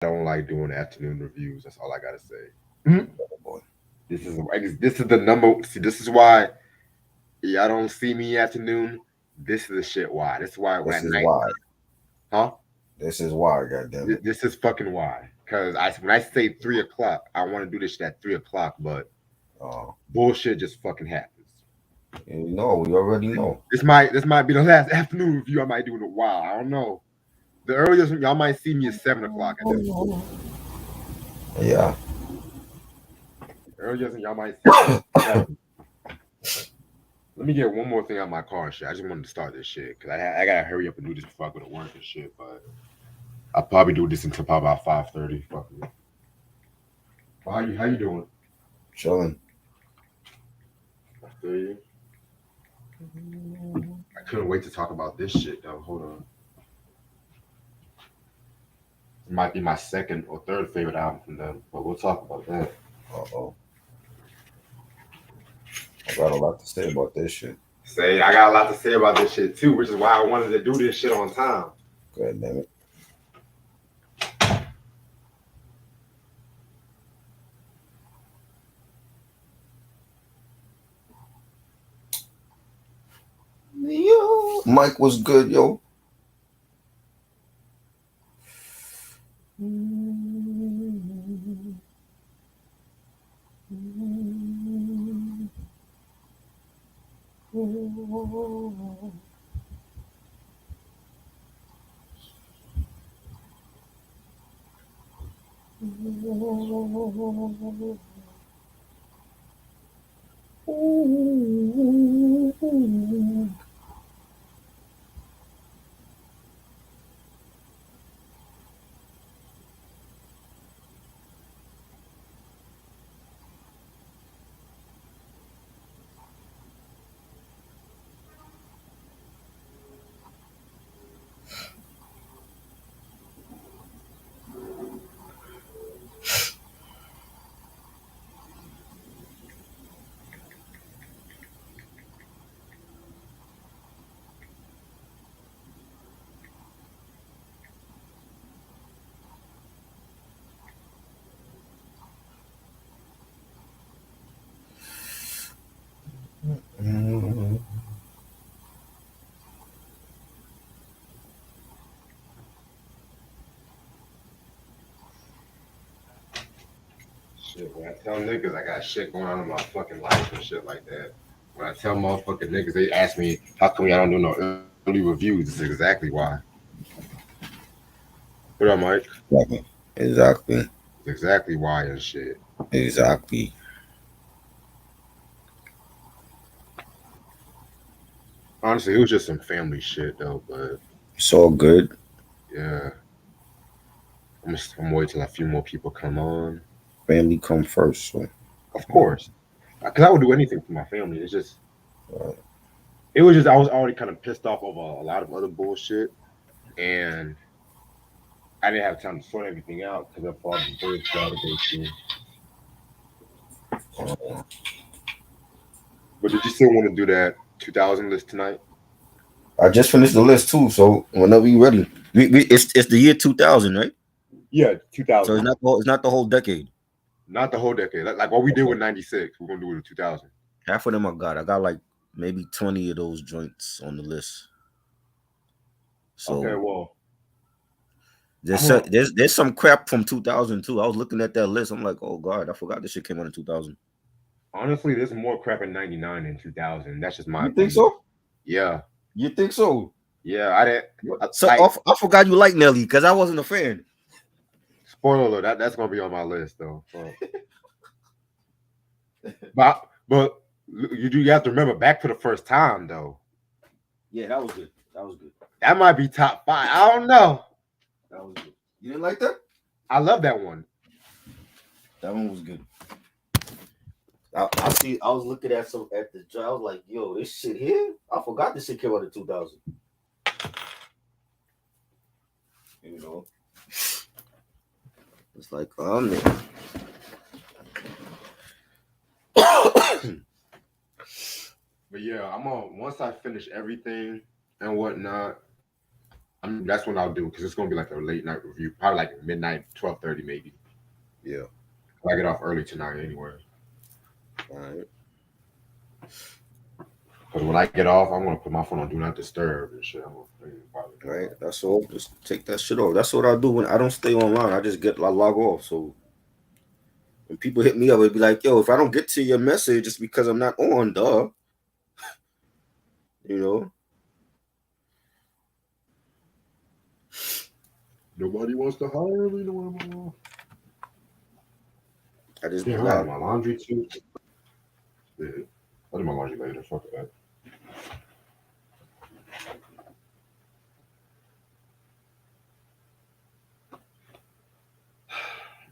don't like doing afternoon reviews. That's all I gotta say. Oh, boy. This is the number. See, this is why y'all don't see me afternoon. This is the shit. Why? This is why when This at is night, why. huh? This is why, goddammit. This is fucking why. Cause when I say 3 o'clock, I want to do this shit at 3 o'clock, but Oh, bullshit just fucking happens. you know, we already know. This might be the last afternoon review I might do in a while. I don't know. The earliest y'all might see me is 7 o'clock at this point. Yeah. The earliest y'all might see me is 7. Let me get one more thing out my car, shit. I just wanted to start this shit because I gotta hurry up and do this before I go to work and shit. But I'll probably do this until probably about 5:30. Fuck it. How you doing? Chilling. I feel you. I couldn't wait to talk about this shit though. Hold on. It might be my second or third favorite album from them, but we'll talk about that. Uh-oh. I got a lot to say about this shit. Say, I got a lot to say about this shit too, which is why I wanted to do this shit on time. God damn it. Yo. Mike was good, yo. Shit, when I tell niggas I got shit going on in my fucking life and shit like that. When I tell motherfucking niggas, they ask me, how come y'all don't do no early reviews? This is exactly why. What up, Mike? Exactly. Exactly. It's exactly why and shit. Exactly. Honestly, it was just some family shit though, but It's all good. yeah. I'm waiting till a few more people come on. Family come first. So, Of course. Because I would do anything for my family. uh, It was just, I was already kind of pissed off over a lot of other bullshit. And I didn't have time to sort everything out because of all the bullshit I had to go through. But did you still want to do that 2000 list tonight? I just finished the list too. So whenever you ready, it's the year 2000, right? Yeah, So 2000. it's not the whole decade. Not the whole decade. Like what we did Okay. with 96, we're going to do it with 2000. Half of them I got. I got like maybe 20 of those joints on the list. Okay, So well, I'm there's going to. there's some crap from 2002. I was looking at that list. I'm like, oh god, I forgot this shit came out in 2000. Honestly, there's more crap in 99 than 2000. That's just my You think opinion. so? Yeah. You think so? Yeah, I didn't. So Like, I forgot you like Nelly because I wasn't a fan. spoiler alert, that's going to be on my list though. Fuck. But you have to remember back for the first time though. Yeah, that was good. That was good. That might be top five. I don't know. That was good. You didn't like that? I love that one. That one was good. I see. I was looking at the job. I was like, "Yo, this shit here." I forgot this shit came out in 2000. You know, it's like, man. But yeah, I'm on. Once I finish everything and whatnot, That's when I'll do because it's gonna be like a late night review, probably like midnight, 12:30 maybe. Yeah. I get off early tonight anyway. All right. Because when I get off, I'm gonna put my phone on do not disturb and shit. All right. That's all. Just take that shit off. That's what I do when I don't stay online. I just I log off. So when people hit me up, it'd be like, yo, if I don't get to your message, it's because I'm not on, duh. You know? Nobody wants to hire me no more. I just Yeah, I not. got my laundry too. Yeah. I'll do my laundry later. Fuck that.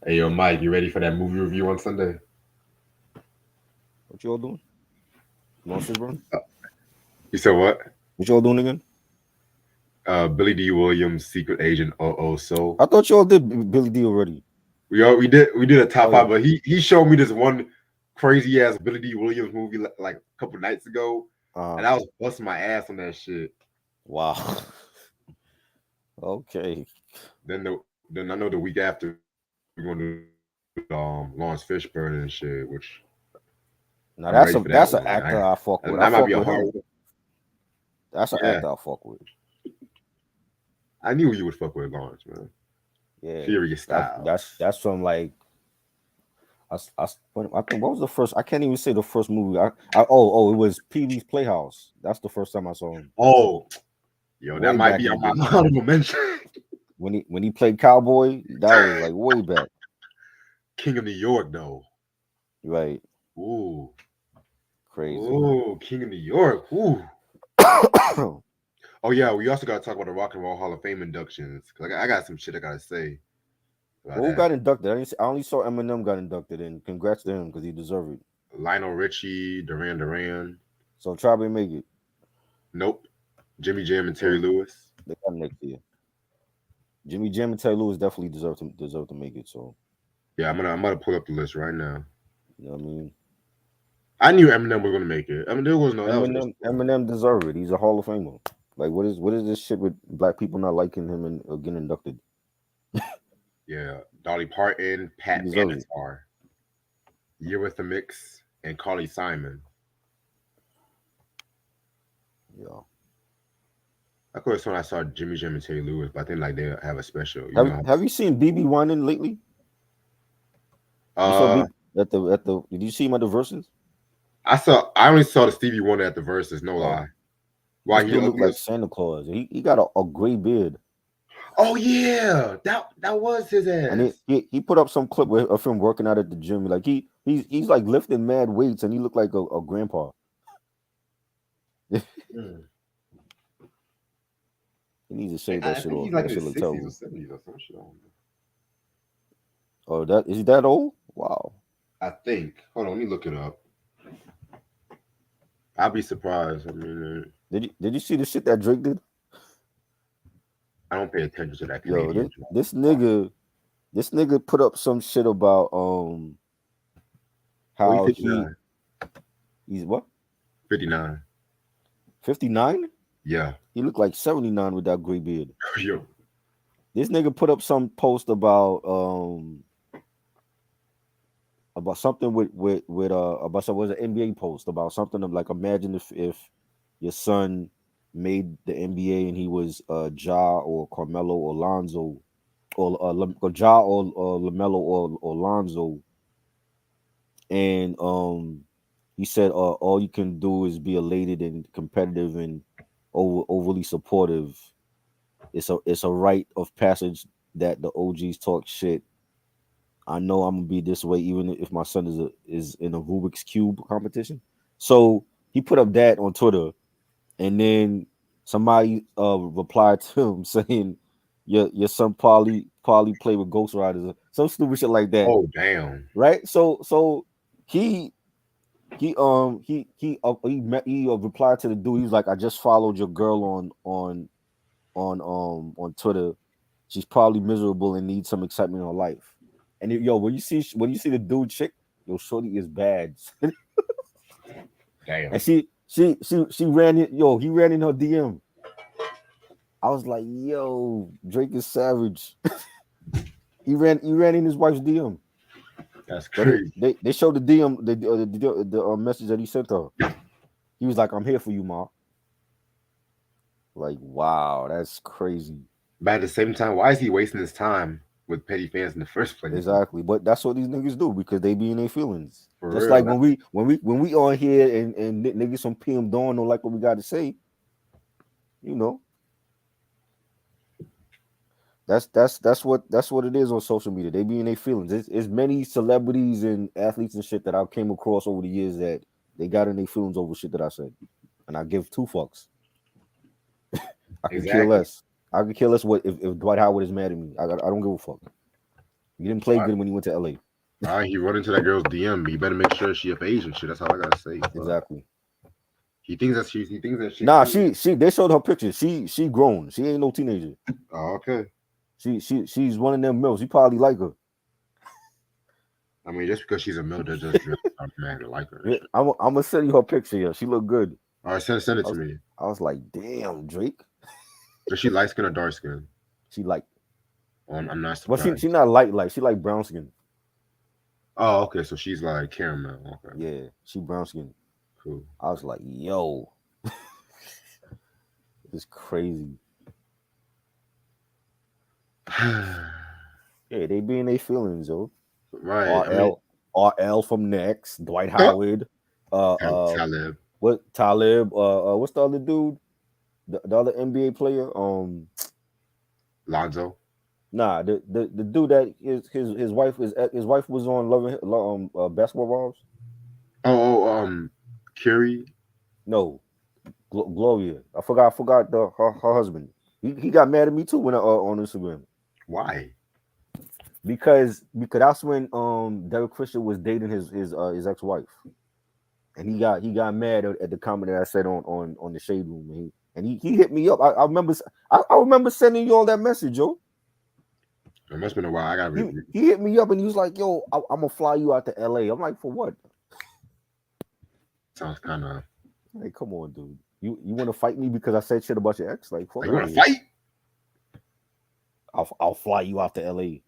Hey, yo, Mike, you ready for that movie review on Sunday? What y'all doing? Monsters Run? You said what? What y'all doing again? Billy D. Williams, Secret Agent 00 Soul. I thought y'all did Billy D already. We did a top Oh, five, yeah. but he showed me this one crazy ass Billy D. Williams movie like a couple nights ago, and I was busting my ass on that shit. Wow. Okay. Then I know the week after we're going to Lawrence Fishburne and shit, which Now I'm ready for that that's an one. actor I fuck with. And I that might fuck be a with hard him. one. That's an Yeah, actor I fuck with. I knew you would fuck with Lawrence, man. Yeah. Furious style. That's from like I think what was the first? I can't even say the first movie. It was Pee Wee's Playhouse. That's the first time I saw him. Oh, yo, that Way might back be in on the my day. honorable mention. When he played cowboy, that was like way back. King of New York, though. Right. Ooh, Crazy. ooh, King of New York. Ooh. Oh yeah, we also got to talk about the Rock and Roll Hall of Fame inductions. Cause I got some shit I gotta say about Who that. got inducted? I only saw Eminem got inducted, and congrats to him because he deserved it. Lionel Richie, Duran Duran. So try to make it. Nope. Jimmy Jam and Terry So Lewis. they got next year. Jimmy Jam and Taylor Lewis definitely deserve to make it. So Yeah, I'm gonna pull up the list right now. you know what I mean. I knew Eminem was gonna make it. I mean, there was no that was no. Eminem deserved it. He's a Hall of Famer. Like what is this shit with black people not liking him and getting inducted? Yeah, Dolly Parton, He Pat deserves it. Benatar, Year with the Mix, and Carly Simon. Yeah. I could have sworn I saw Jimmy Jam and Terry Lewis, but I think like they have a special. You know. Have you seen BB whining lately? You saw Uh, BB at the did you see him at the verses? I only saw the Stevie Wonder at the verses. No lie. Why This he dude looked looked like Santa Claus. He got a gray beard. Oh yeah, that was his And ass. he put up some clip of him working out at the gym. Like he's like lifting mad weights and he looked like a grandpa. Mm. He needs to shave that I shit think off. he's like That in shit his look 60s or terrible. 70s or some shit. Oh, that is he that old? Wow. I think. Hold on, let me look it up. I'll be surprised. I mean, Did you see the shit that Drake did? I don't pay attention to that Yo, Canadian. this nigga put up some shit about Oh, he's how 59. he's what? 59. 59? Yeah. He looked like 79 with that gray beard. Yo. This nigga put up some post about something with about some was an NBA post about something of like imagine if your son made the NBA and he was Ja or Carmelo or Lonzo or Ja or Lamelo or Lonzo, and he said all you can do is be elated and competitive and overly supportive. It's a rite of passage that the OGs talk shit. I know I'm gonna be this way even if my son is in a Rubik's Cube competition. So he put up that on Twitter, and then somebody replied to him saying, "Your son probably play with Ghost Riders," some stupid shit like that, Oh damn. right? So he replied to the dude. He's like, "I just followed your girl on Twitter. She's probably miserable and needs some excitement in her life." And when you see the dude chick, yo, shorty is bad. Damn. And she ran in, he ran in her DM. I was like, yo, Drake is savage. he ran in his wife's DM. That's So they crazy. they, they showed the DM the message that he sent her. He was like, "I'm here for you, ma." Like, wow, that's crazy. But at the same time, why is he wasting his time with petty fans in the first place? Exactly, but that's what these niggas do because they be in their feelings. For Just real. like when we on here and niggas from PM Dawn don't like what we got to say, you know. That's what it is on social media. They be in their feelings. It's many celebrities and athletes and shit that I came across over the years that they got in their feelings over shit that I said, and I give two fucks. I could care Exactly. less. I could care less what if Dwight Howard is mad at me. I don't give a fuck. You didn't play All right. good when you went to LA. All right, he run into that girl's DM. You better make sure she of age and shit. That's all I gotta say. Fuck. Exactly. He thinks that she Nah, cool. she they showed her picture. She grown. She ain't no teenager. Oh, okay. She's one of them mills. You probably like her. I mean, just because she's a milk, that just I'm mad to like her. And Yeah, shit. I'm gonna send you her picture. Yeah, she look good. All right, send it I to was, me. I was like, damn, Drake. Is she light skin or dark skin? She like, I'm not well, she surprised. she not light. She like brown skin. Oh, okay. So she's like caramel. Okay, Yeah, she brown skin. cool. I was like, yo, it's crazy. Yeah, they be in their feelings, yo. Right. I mean, RL from Next, Dwight Howard, uh, uh, Talib, what Talib, what's the other dude? The other NBA player, Lonzo. nah, the dude that his wife was on Basketball Wives. Curie. No, Gloria. I forgot her husband. He got mad at me too when on Instagram Why? because that's when Derek Fisher was dating his ex wife, and he got mad at the comment that I said on the shade room, and he hit me up. I remember sending you all that message, yo. It must have been a while. I got. He hit me up and he was like, "Yo, I'm gonna fly you out to LA." I'm like, "For what?" Sounds kind of. Like, come on, dude. You want to fight me because I said shit about your ex? Like, fuck Like, you out want of to here. fight? I'll fly you out to LA.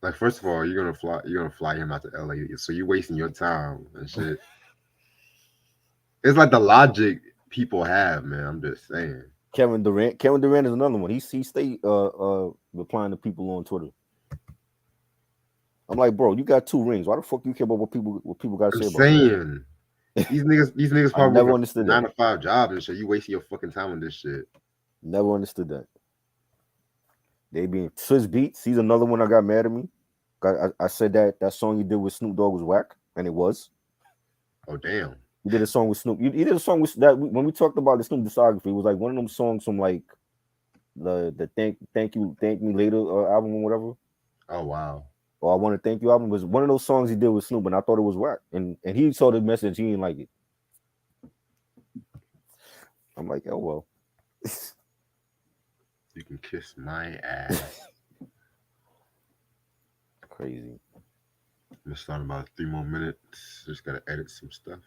Like, first of all, you're gonna fly. You're gonna fly him out to LA. So you're wasting your time and shit. It's like the logic people have, man. I'm just saying. Kevin Durant. Kevin Durant is another one. He stayed replying to people on Twitter. I'm like, bro, you got 2 rings. Why the fuck you care about what people got to I'm say about you? saying these niggas I probably never working a understood that. 9 to 5 job and shit. You wasting your fucking time on this shit. Never understood that. They being Swizz Beats. He's another one that got mad at me. I said that song you did with Snoop Dogg was whack, and it was. Oh damn. You did a song with Snoop. You did a song with that when we talked about the Snoop discography. It was like one of them songs from like the thank me later album or whatever. Oh wow. Or I want to thank you album was one of those songs he did with Snoop, and I thought it was whack. And he saw the message, he didn't like it. I'm like, oh well. You can kiss my ass. Crazy. I'm gonna start in about 3 more minutes. Just gotta edit some stuff.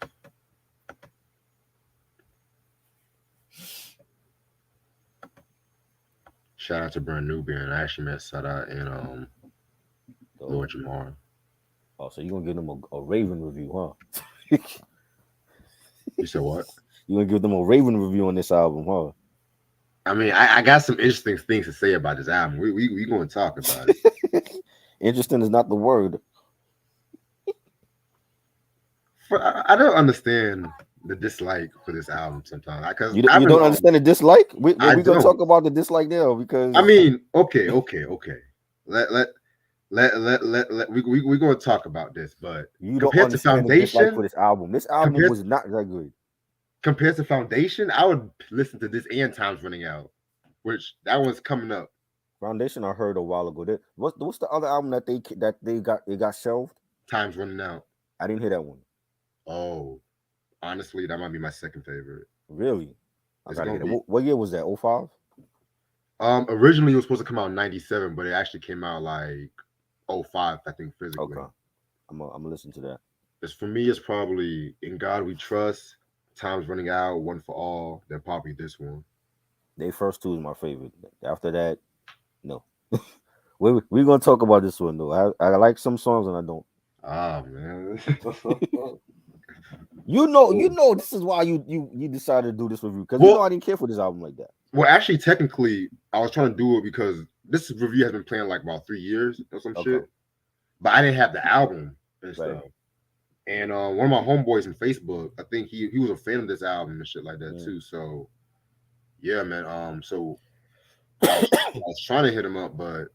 Shout out to Brand Nubian. I actually met Sada and So, Lord Jamar. so you're gonna give them a Raven review, huh? You said what? You're gonna give them a Raven review on this album, huh? I mean, I got some interesting things to say about this album. We gonna talk about it. Interesting is not the word. I don't understand the dislike for this album sometimes. Because You don't understand the dislike? We're I gonna don't. talk about the dislike now because I mean, okay. We're gonna talk about this, but you don't compared to understand the dislike for Foundation, this album. This album compared was not that good. compared to Foundation, I would listen to this and Time's Running Out, which that one's coming up. Foundation I heard a while ago. What's the other album that they got shelved? Time's Running Out. I didn't hear that one. Oh, honestly, that might be my second favorite. Really? I It's gotta gonna hear that. be. What year was that? 05? Originally it was supposed to come out in '97, but it actually came out like '05, I think, physically. Okay. I'm gonna listen to that. It's for me, it's probably In God We Trust, Time's Running Out, One for All, then probably this one. They first two is my favorite. After that, no. We're gonna talk about this one though. I like some songs and I don't. Ah man. You Cool. know this is why you decided to do this review because you know Well, I didn't care for this album like that. well, actually, technically, I was trying to do it because this review has been playing like about 3 years or some Okay, shit, but I didn't have the album and right. stuff. And one of my homeboys on Facebook, I think he was a fan of this album and shit like that Mm, too. So yeah, man. So I was trying to hit him up, but a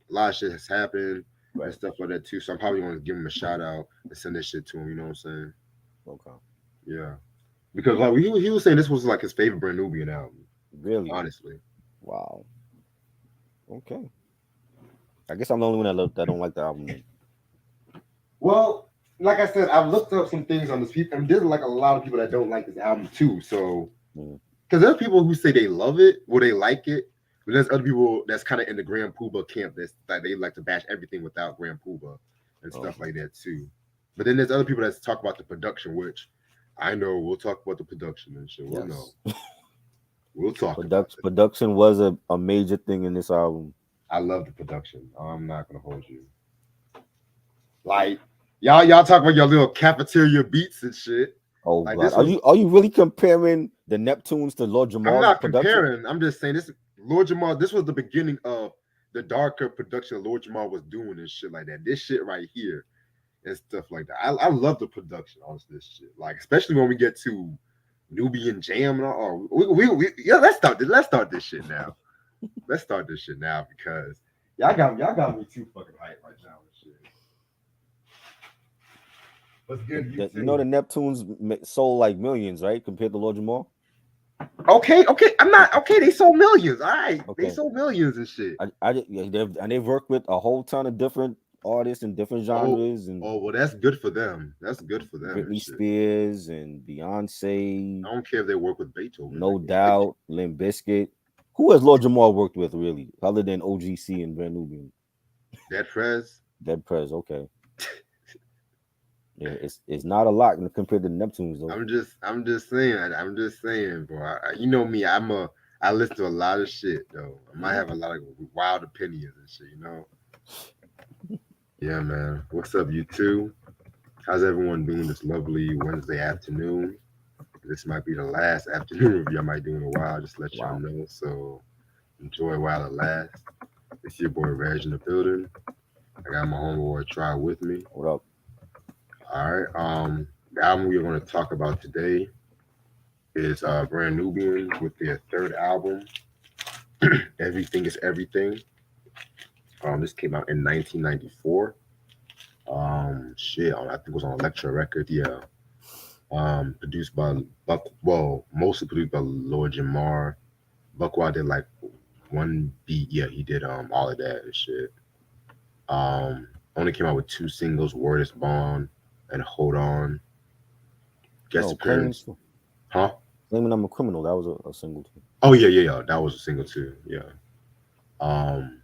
lot of shit has happened and right. stuff like that too. So I'm probably gonna give him a shout out and send that shit to him. You know what I'm saying? Okay. Yeah, because like he was saying this was like his favorite Brand Nubian album. Really? Honestly. Wow. Okay. I guess I'm the only one that don't like the album then. Well, like I said, I've looked up some things on this people, and there's like a lot of people that don't like this album too. So, Mm. because there are people who say they love it or they like it, but there's other people that's kind of in the Grand Poobah camp that's like they like to bash everything without Grand Poobah and stuff Okay. like that too. But then there's other people that talk about the production, which I know we'll talk about the production and shit. We'll know. Yes. We'll talk about it. Production was a major thing in this album. I love the production. I'm not gonna hold you. Like y'all talk about your little cafeteria beats and shit. Oh Like God, this was are you really comparing the Neptunes to Lord I'm Jamal's not production? comparing. I'm just saying this. Lord Jamal. This was the beginning of the darker production Lord Jamal was doing and shit like that. This shit right here and stuff like that. I love the production on this shit. Like especially when we get to Nubian Jam and all. Yeah. Let's start this shit now. Let's start this shit now because y'all got me too fucking hyped right now and shit. What's good, you You know too? the Neptunes sold like millions, right, compared to Lord Jamal. Okay. I'm not okay. They sold millions. All right, they Okay, sold millions and shit. yeah, they've worked with a whole ton of different artists and different Oh, genres and oh, well, that's good for them. That's good for them and Britney shit. Spears and Beyonce, I don't care if they work with Beethoven. No Doubt, Limp Bizkit. Who has Lord Jamal worked with really, other than OGC and Brand Nubian? Dead Prez. Dead Prez, okay. Yeah, it's not a lot compared to the Neptunes though. I'm just saying. I'm just saying, bro. You know me. I listen to a lot of shit though. I might have a lot of wild opinions and shit. You know. Yeah, man. What's up, you two? How's everyone doing this lovely Wednesday afternoon? This might be the last afternoon review I might do in a while. Just let y'all Wow. know. So enjoy while it lasts. It's your boy Reg in the building. I got my homeboy Try with me. What up? All right. The album we're going to talk about today is Brand Nubian with their third album, Everything is Everything. This came out in 1994. Shit, I think it was on Elektra Records. Yeah. Produced by mostly produced by Lord Jamar. Buckwild did like one beat. Yeah, he did all of that and shit. Only came out with two singles, Word is Bond and Hold On. Guest No, claiming appearance. Huh? claiming I'm a criminal. That was a single too. Oh yeah. That was a single too. Yeah. Um,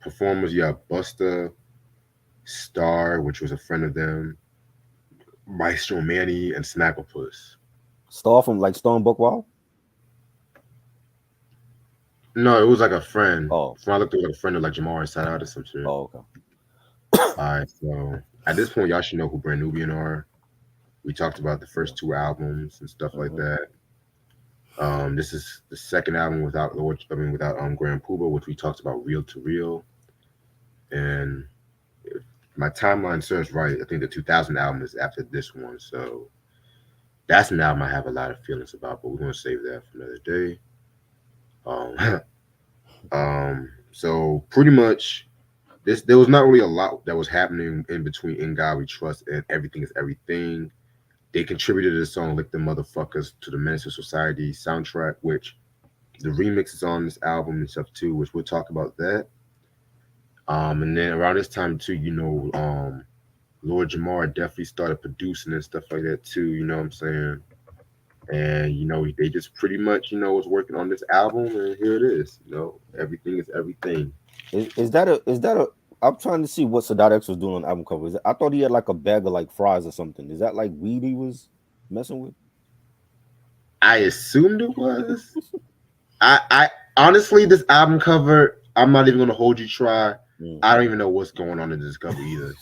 performers, yeah, Busta, Star, which was a friend of them, Maestro Manny, and Snagglepuss. Star from like Stone Buckwild. No, it was like a friend. Oh, From I looked, it was like a friend of like Jamar Inside Out or some shit. oh, okay. All right, so at this point, y'all should know who Brand Nubian are. We talked about the first two albums and stuff like Hmm. that. This is the second album without without Grand Poobah, which we talked about Real to Real. And if my timeline serves right, I think the 2000 album is after this one. So that's an album I have a lot of feelings about, but we're gonna save that for another day. Um, so pretty much this there was not really a lot that was happening in between In God We Trust and Everything is Everything. They contributed to the song Lick the Motherfuckers to the Menace to Society soundtrack, which the remix is on this album and stuff too, which we'll talk about that. And then around this time too, Lord Jamar definitely started producing and stuff like that too, you know what I'm saying? And they just pretty much, was working on this album and here it is, everything is everything. Is that a? I'm trying to see what Sadat X was doing on the album cover. I thought he had like a bag of like fries or something. Is that like weed he was messing with? I assumed it was. I honestly, this album cover, I'm not even gonna hold you. Try. Mm. I don't even know what's going on in this cover either.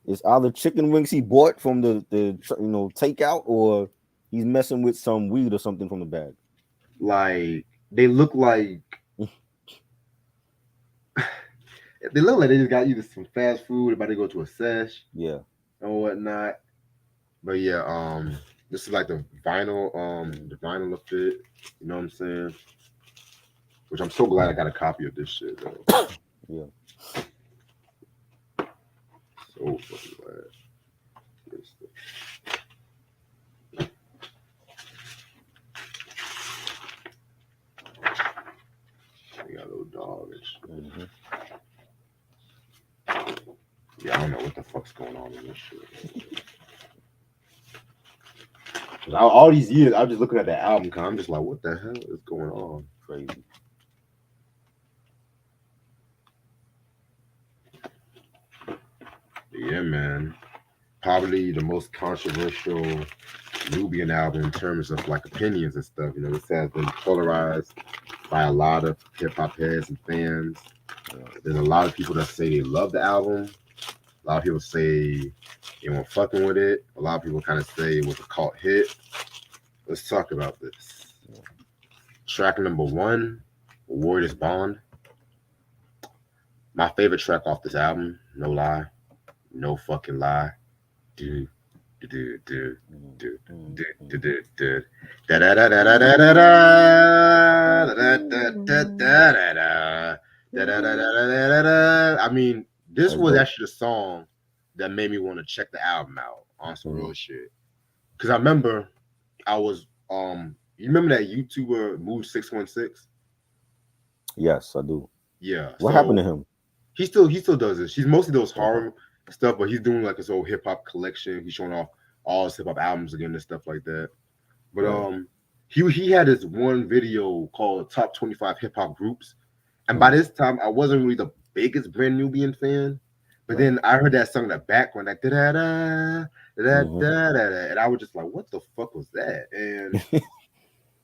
It's either chicken wings he bought from the takeout, or he's messing with some weed or something from the bag. Like they look like they just got either some fast food, about to go to a sesh Yeah. or whatnot. But yeah, this is like the vinyl of it. You know what I'm saying? Which I'm so glad I got a copy of this shit though. Yeah. So fucking glad. We got a little dog and shit. Mm-hmm. Yeah, I don't know what the fuck's going on in this shit. All these years, I'm just looking at the album. I'm just like, what the hell is going on? Crazy. Yeah, man. Probably the most controversial Nubian album in terms of like opinions and stuff. You know, this has been polarized by a lot of hip hop heads and fans. There's a lot of people that say they love the album. A lot of people say they weren't fucking with it. A lot of people kind of say it was a cult hit. Let's talk about this. Track number 1, Word is Bond. My favorite track off this album, no lie, no fucking lie. Do do do do do do do do do da da da da da da da da da da da da da da. I mean, this That's was dope. actually the song that made me want to check the album out on some Mm-hmm. real shit. Cause I remember I was you remember that YouTuber Move 616? Yes, I do. Yeah, What happened to so him? he still does this. He's mostly those Okay. horror stuff, but he's doing like his old hip hop collection. He's showing off all his hip hop albums again and stuff like that. But Right. he had this one video called Top 25 Hip Hop Groups, and by Mm. this time I wasn't really the biggest Brand Nubian fan. But Right. then I heard that song in the background, like da da da da Mm-hmm. da da, and I was just like, "What the fuck was that?" And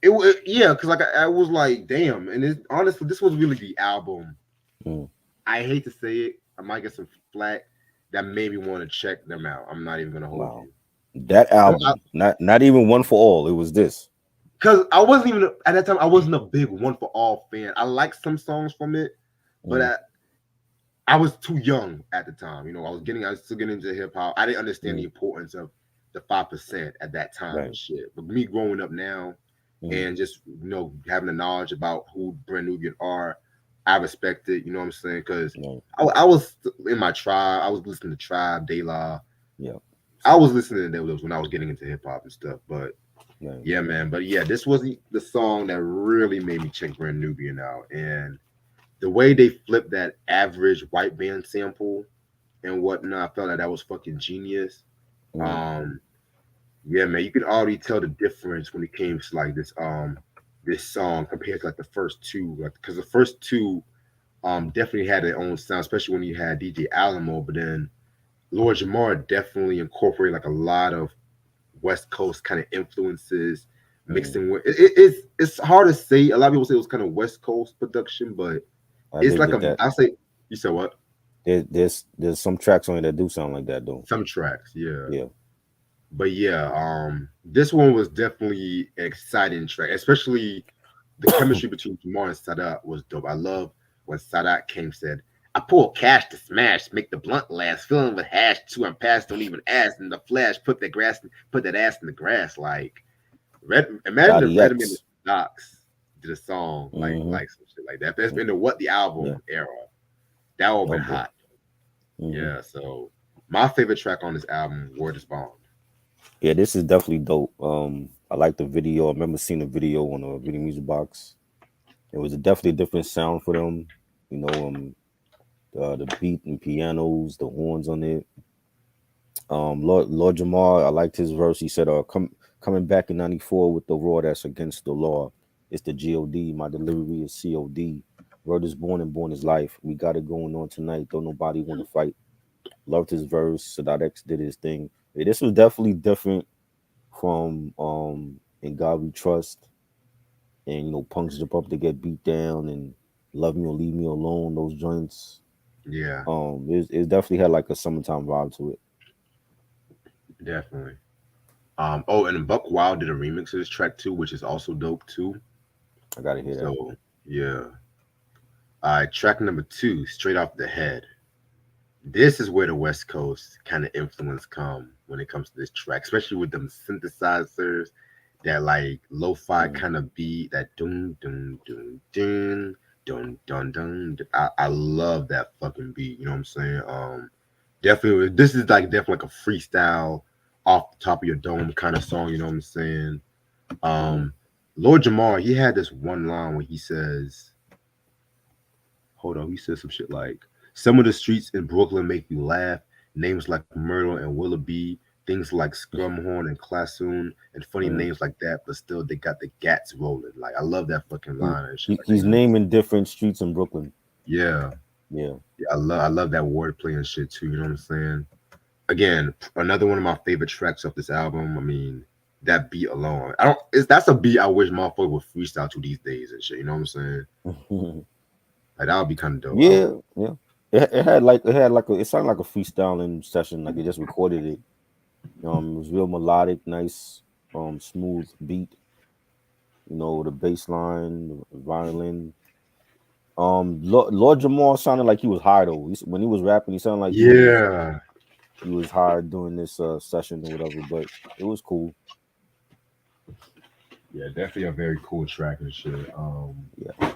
it was yeah, because like I was like, "Damn!" And honestly, this was really the album. Mm. I hate to say it, I might get some flack. That made me want to check them out. I'm not even gonna hold Wow. you. That album, not even One for All. It was this. Because I wasn't even at that time. I wasn't a big One for All fan. I liked some songs from it, but Mm. I was too young at the time. You know, I was still getting into hip hop. I didn't understand the Mm. importance of the 5% at that time and Right. shit. But me growing up now Mm. and just having the knowledge about who Brand Nubian are, I respect it. You know what I'm saying? Because Right. I was in my tribe. I was listening to Tribe, De La. Yeah. I was listening to those when I was getting into hip hop and stuff. But Right. yeah, man. But yeah, this was the song that really made me check Brand Nubian out. And the way they flipped that average white band sample and whatnot, I felt like that was fucking genius. Mm. Um, yeah, man, you could already tell the difference when it came to like this song compared to like the first two, like because the first two definitely had their own sound, especially when you had DJ Alamo, but then Lord Jamar definitely incorporated like a lot of West Coast kind of influences mixed Mm. in with it's hard to say. A lot of people say it was kind of West Coast production, but I it's did like get that. I say you said what? There's some tracks on it that do sound like that though. Some tracks, yeah. Yeah. But yeah, this one was definitely an exciting track, especially the chemistry between Jamar and Sadat was dope. I love when Sadat came said, I pull cash to smash, make the blunt last, filling with hash too, and pass, don't even ask. In the flash, put that ass in the grass. Like imagine if Dottie Redman and X. Docs did a song Mm-hmm. like some shit like that. If it's been the What the Yeah. Album era, that would have been Okay. hot. Mm-hmm. Yeah, so my favorite track on this album, Word is Bond. Yeah, this is definitely dope. I like the video. I remember seeing the video on a video music box. It was definitely a different sound for them. You know, the beat and pianos, the horns on it. Lord Jamar, I liked his verse. He said, coming back in '94 with the raw that's against the law. It's the God. My delivery is COD. Word is born and born is life. We got it going on tonight. Don't nobody want to fight. Loved his verse. Sadat X did his thing. Yeah, this was definitely different from In God We Trust, and Punks Jump Up to Get Beat Down, and Love Me or Leave Me Alone. Those joints. Yeah, It definitely had like a summertime vibe to it. definitely. Oh, and Buck Wild did a remix of this track too, which is also dope too. I gotta hear that. So yeah. Track number two, Straight Off the Head. This is where the West Coast kind of influence come when it comes to this track, especially with them synthesizers, that like lo-fi Mm, kind of beat, that dun dun dun dun dun dun dun. I love that fucking beat. You know what I'm saying? Definitely, this is like definitely like a freestyle off the top of your dome kind of song. You know what I'm saying? mm, Um, Lord Jamar, he had this one line where he says, hold on, he says some shit like, some of the streets in Brooklyn make you laugh. Names like Myrtle and Willoughby, things like Scrumhorn and Classoon, and funny mm. names like that, but still they got the gats rolling. Like I love that fucking He, line and shit like that. he's You know? naming different streets in Brooklyn. Yeah, Yeah. yeah, I love that wordplay and shit too. You know what I'm saying? Again, another one of my favorite tracks off this album. I mean, that beat alone, I don't. That's a beat I wish motherfuckers would freestyle to these days and shit. You know what I'm saying? Like that would be kind of dope. I would. Yeah, yeah. It it sounded like a freestyling session, like it just recorded it. It was real melodic, nice, smooth beat. The bass line, the violin. Lord Jamar sounded like he was high though. When he was rapping, he sounded like Yeah, he was high doing this session or whatever. But it was cool. yeah, definitely a very cool track and shit. Yeah,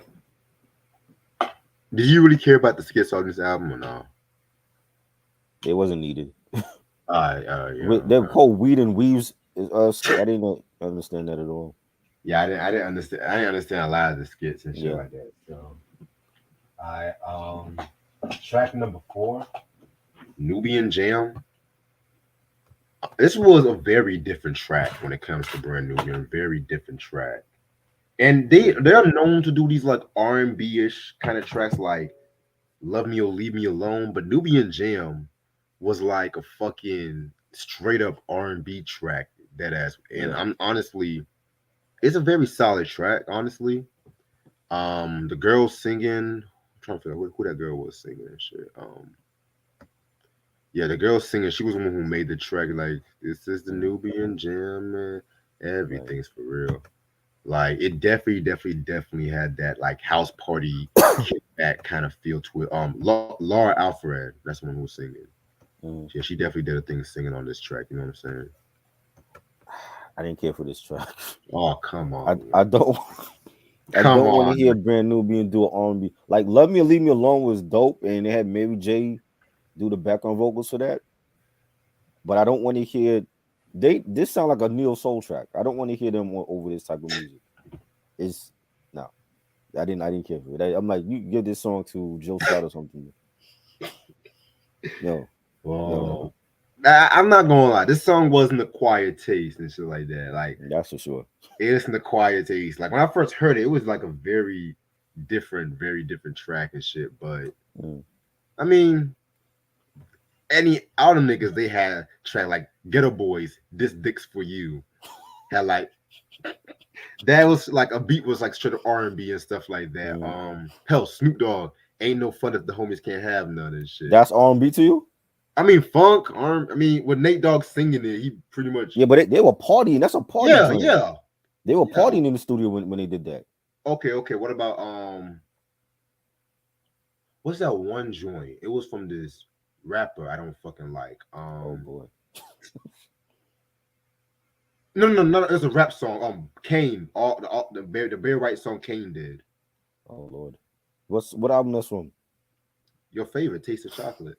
Did you really care about the skits on this album or no? it wasn't needed. Yeah, The okay. whole weed and weaves skit, I didn't understand that at all. Yeah, I didn't understand. I didn't understand a lot of the skits and shit Yeah, like that. So, I track number four, Nubian Jam. This was a very different track when it comes to Brand Nubian. Very different track, and they're known to do these like R&B ish kind of tracks, like Love Me or Leave Me Alone. But Nubian Jam was like a fucking straight up R&B track, that ass. And yeah. I'm honestly, it's a very solid track, honestly. The girl singing, I'm trying to figure out who that girl was singing and shit. Yeah, the girl singing, she was the one who made the track. Like, this is the Mm, Nubian Jam, man. right. Everything's for real. Like, it definitely had that like house party kickback kind of feel to it. Laura Alfred, that's the one who was singing. Mm. Yeah, she definitely did a thing singing on this track. You know what I'm saying? I didn't care for this track. Oh, come I on, man. I don't I Come don't want to on, hear man. Brand Nubian do an R&B. Like Love Me or Leave Me Alone was dope, and they had Mary J do the background vocals for that. But I don't want to hear this sound like a neo soul track. I don't want to hear them over this type of music. It's no, I didn't care for it. I'm like, you give this song to Jill Scott or something. No, no, Oh, I'm not gonna lie. This song wasn't a quiet taste and shit like that. Like, that's for sure. it isn't a quiet taste. Like when I first heard it, it was like a very different track and shit. But Mm. I mean, any all them niggas they had track like Ghetto Boys, This Dick's for You. Had like that was like a beat was like straight up R&B and stuff like that. Mm. Hell, Snoop Dogg, Ain't No Fun If the Homies Can't Have None and shit. That's R&B to you? I mean, funk, I mean, with Nate Dogg singing it, he pretty much, Yeah, but they were partying. That's a party yeah, joint. yeah, They were yeah. partying in the studio when they did that. Okay. What about what's that one joint? It was from this rapper I don't fucking like. Oh boy. No, it's a rap song. Kane, the Bear Right song Kane did. Oh Lord. What album that's from? Your favorite, Taste of Chocolate.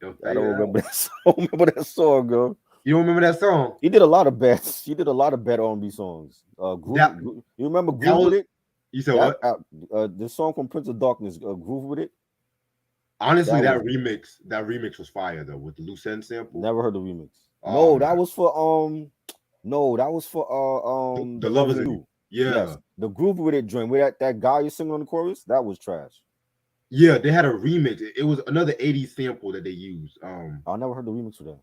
Your I don't favorite remember album. that song. I don't remember that song, girl. You don't remember that song? He did a lot of bets. He did a lot of bad R&B songs. That You remember that Groove with was It? you said That what? the song from Prince of Darkness, Groove with It. Honestly, That was that remix was fire though with the loose end sample. never heard the remix. Oh No, man, that was for no, that was for the The love Love is in in you. You. Yeah, Yes, the Groove with It joint where that guy is singing on the chorus. That was trash. yeah. They had a remix. It was another '80s sample that they used. I never heard the remix for that.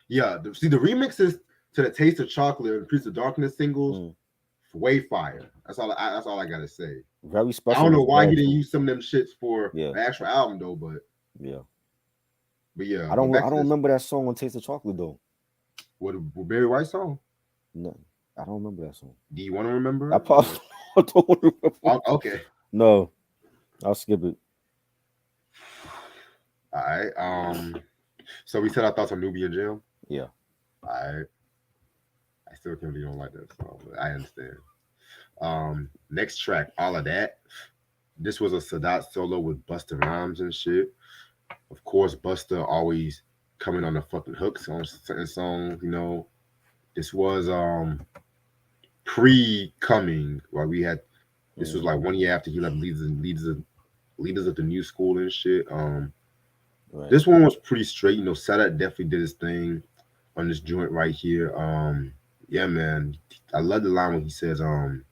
Yeah. See, the remixes. to the Taste of Chocolate and Piece of Darkness singles, Mm. way fire. That's all I gotta say. Very I don't special know was why he bad didn't too. use some of them shits for Yeah, the actual album though, yeah. but yeah. I But don't back I to don't this, remember that song on Taste of Chocolate though. what Barry White song? No, I don't remember that song. Do you want to remember I it? probably I don't remember. Okay. No, I'll skip it. All right. So we said our thoughts on Nubian Jam. Yeah. All right. I still can't believe you don't like that song, but I understand. Next track, all of that. This was a Sadat solo with Busta Rhymes and shit. Of course, Busta always coming on the fucking hooks on certain songs. This was pre coming. While we had this was Hmm. like 1 year after he left leaders of the new school and shit. Right. This one was pretty straight. Sadat definitely did his thing on this joint right here. Yeah, man. I love the line when he says, in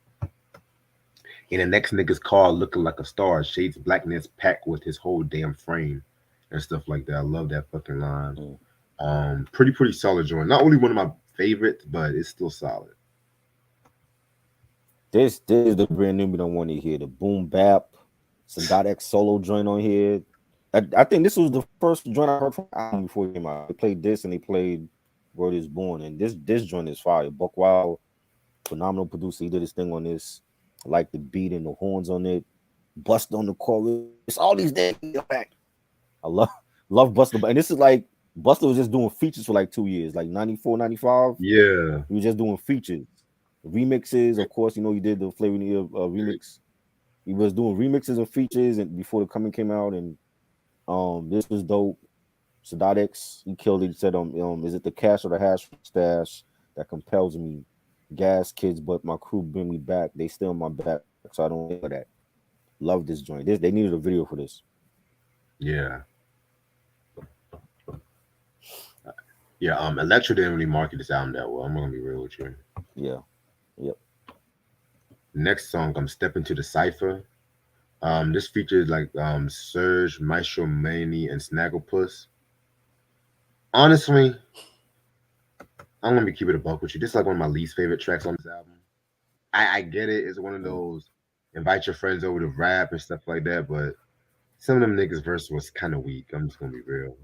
the next nigga's car looking like a star, shades blackness packed with his whole damn frame and stuff like that. I love that fucking line. Mm. Pretty solid joint. Not only one of my favorites, but it's still solid. This is the brand new we don't want to hear. The boom bap, Sadat X solo joint on here. I think this was the first joint I heard from the album before it came out. They played this and they played Word Is Born, and this joint is fire. Buck Wild, phenomenal producer. He did his thing on this. I like the beat and the horns on it. Bust on the chorus. All these niggas back. I love Buster. And this is like Buster was just doing features for like 2 years, like 94, 95. Yeah. He was just doing features. Remixes, of course, he did the Flavor in the Year remix. He was doing remixes and features and before the coming came out, and this was dope. Sadat X, he killed it. He said, is it the cash or the hash stash that compels me? Gas kids, but my crew bring me back. They still on my back, so I don't know that. Love this joint. They needed a video for this. Yeah. Yeah. Electra didn't really market this album that well. I'm gonna be real with you. Yeah. Yep. Next song, I'm Step Into the Cypher. This features like Surge, Maestro Manny, and Snagglepuss. Honestly, I'm gonna be keeping it a buck with you. This is like one of my least favorite tracks on this album. I get it. It's one of Mm. those invite your friends over to rap and stuff like that, but some of them niggas' verse was kind of weak. I'm just gonna be real.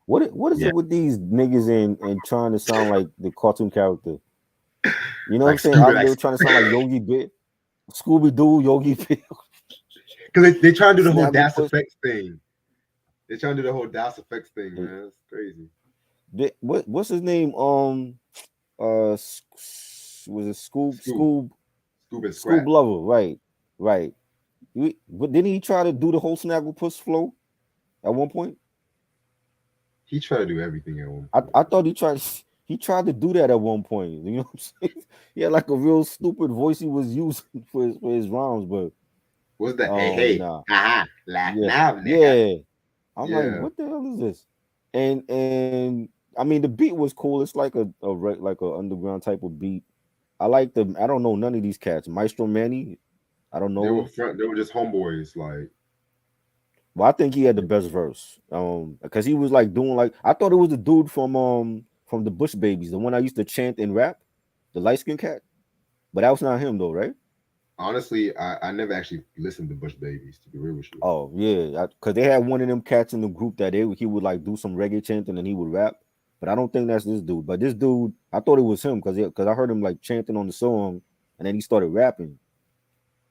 What is Yeah, it with these niggas and trying to sound like the cartoon character? You know what I'm like saying? stupid, Out like there trying to sound like Yogi Bit, Scooby Doo, Yogi Bit, because they trying to do the whole Snaggle Das Puss. Effects thing. They trying to do the whole Das Effects thing, man. It's crazy. What's his name? Was it Scoop, Scoop and Scoob Scrap. Lover? Right, right. But didn't he try to do the whole Snagglepuss flow at one point? He tried to do everything at one I point. thought he tried to do that at one point. You know what I'm saying? He had like a real stupid voice he was using for his rhymes, but What's that? Hey, hey, nah. haha, laugh Yeah, now, nigga. yeah. I'm like, Yeah, what the hell is this? And I mean, the beat was cool. It's like like a underground type of beat. I like the. I don't know none of these cats. Maestro Manny, I don't they know were him. front. They were just homeboys. Like, But I think he had the best verse. Because he was like doing like I thought it was the dude from the Bush Babies, the one I used to chant and rap, the light skinned cat. But that was not him though, right? honestly, I never actually listened to Bush Babies to be real with you. Oh yeah, because they had one of them cats in the group that he would like do some reggae chanting and he would rap. But I don't think that's this dude. But this dude, I thought it was him because I heard him like chanting on the song and then he started rapping.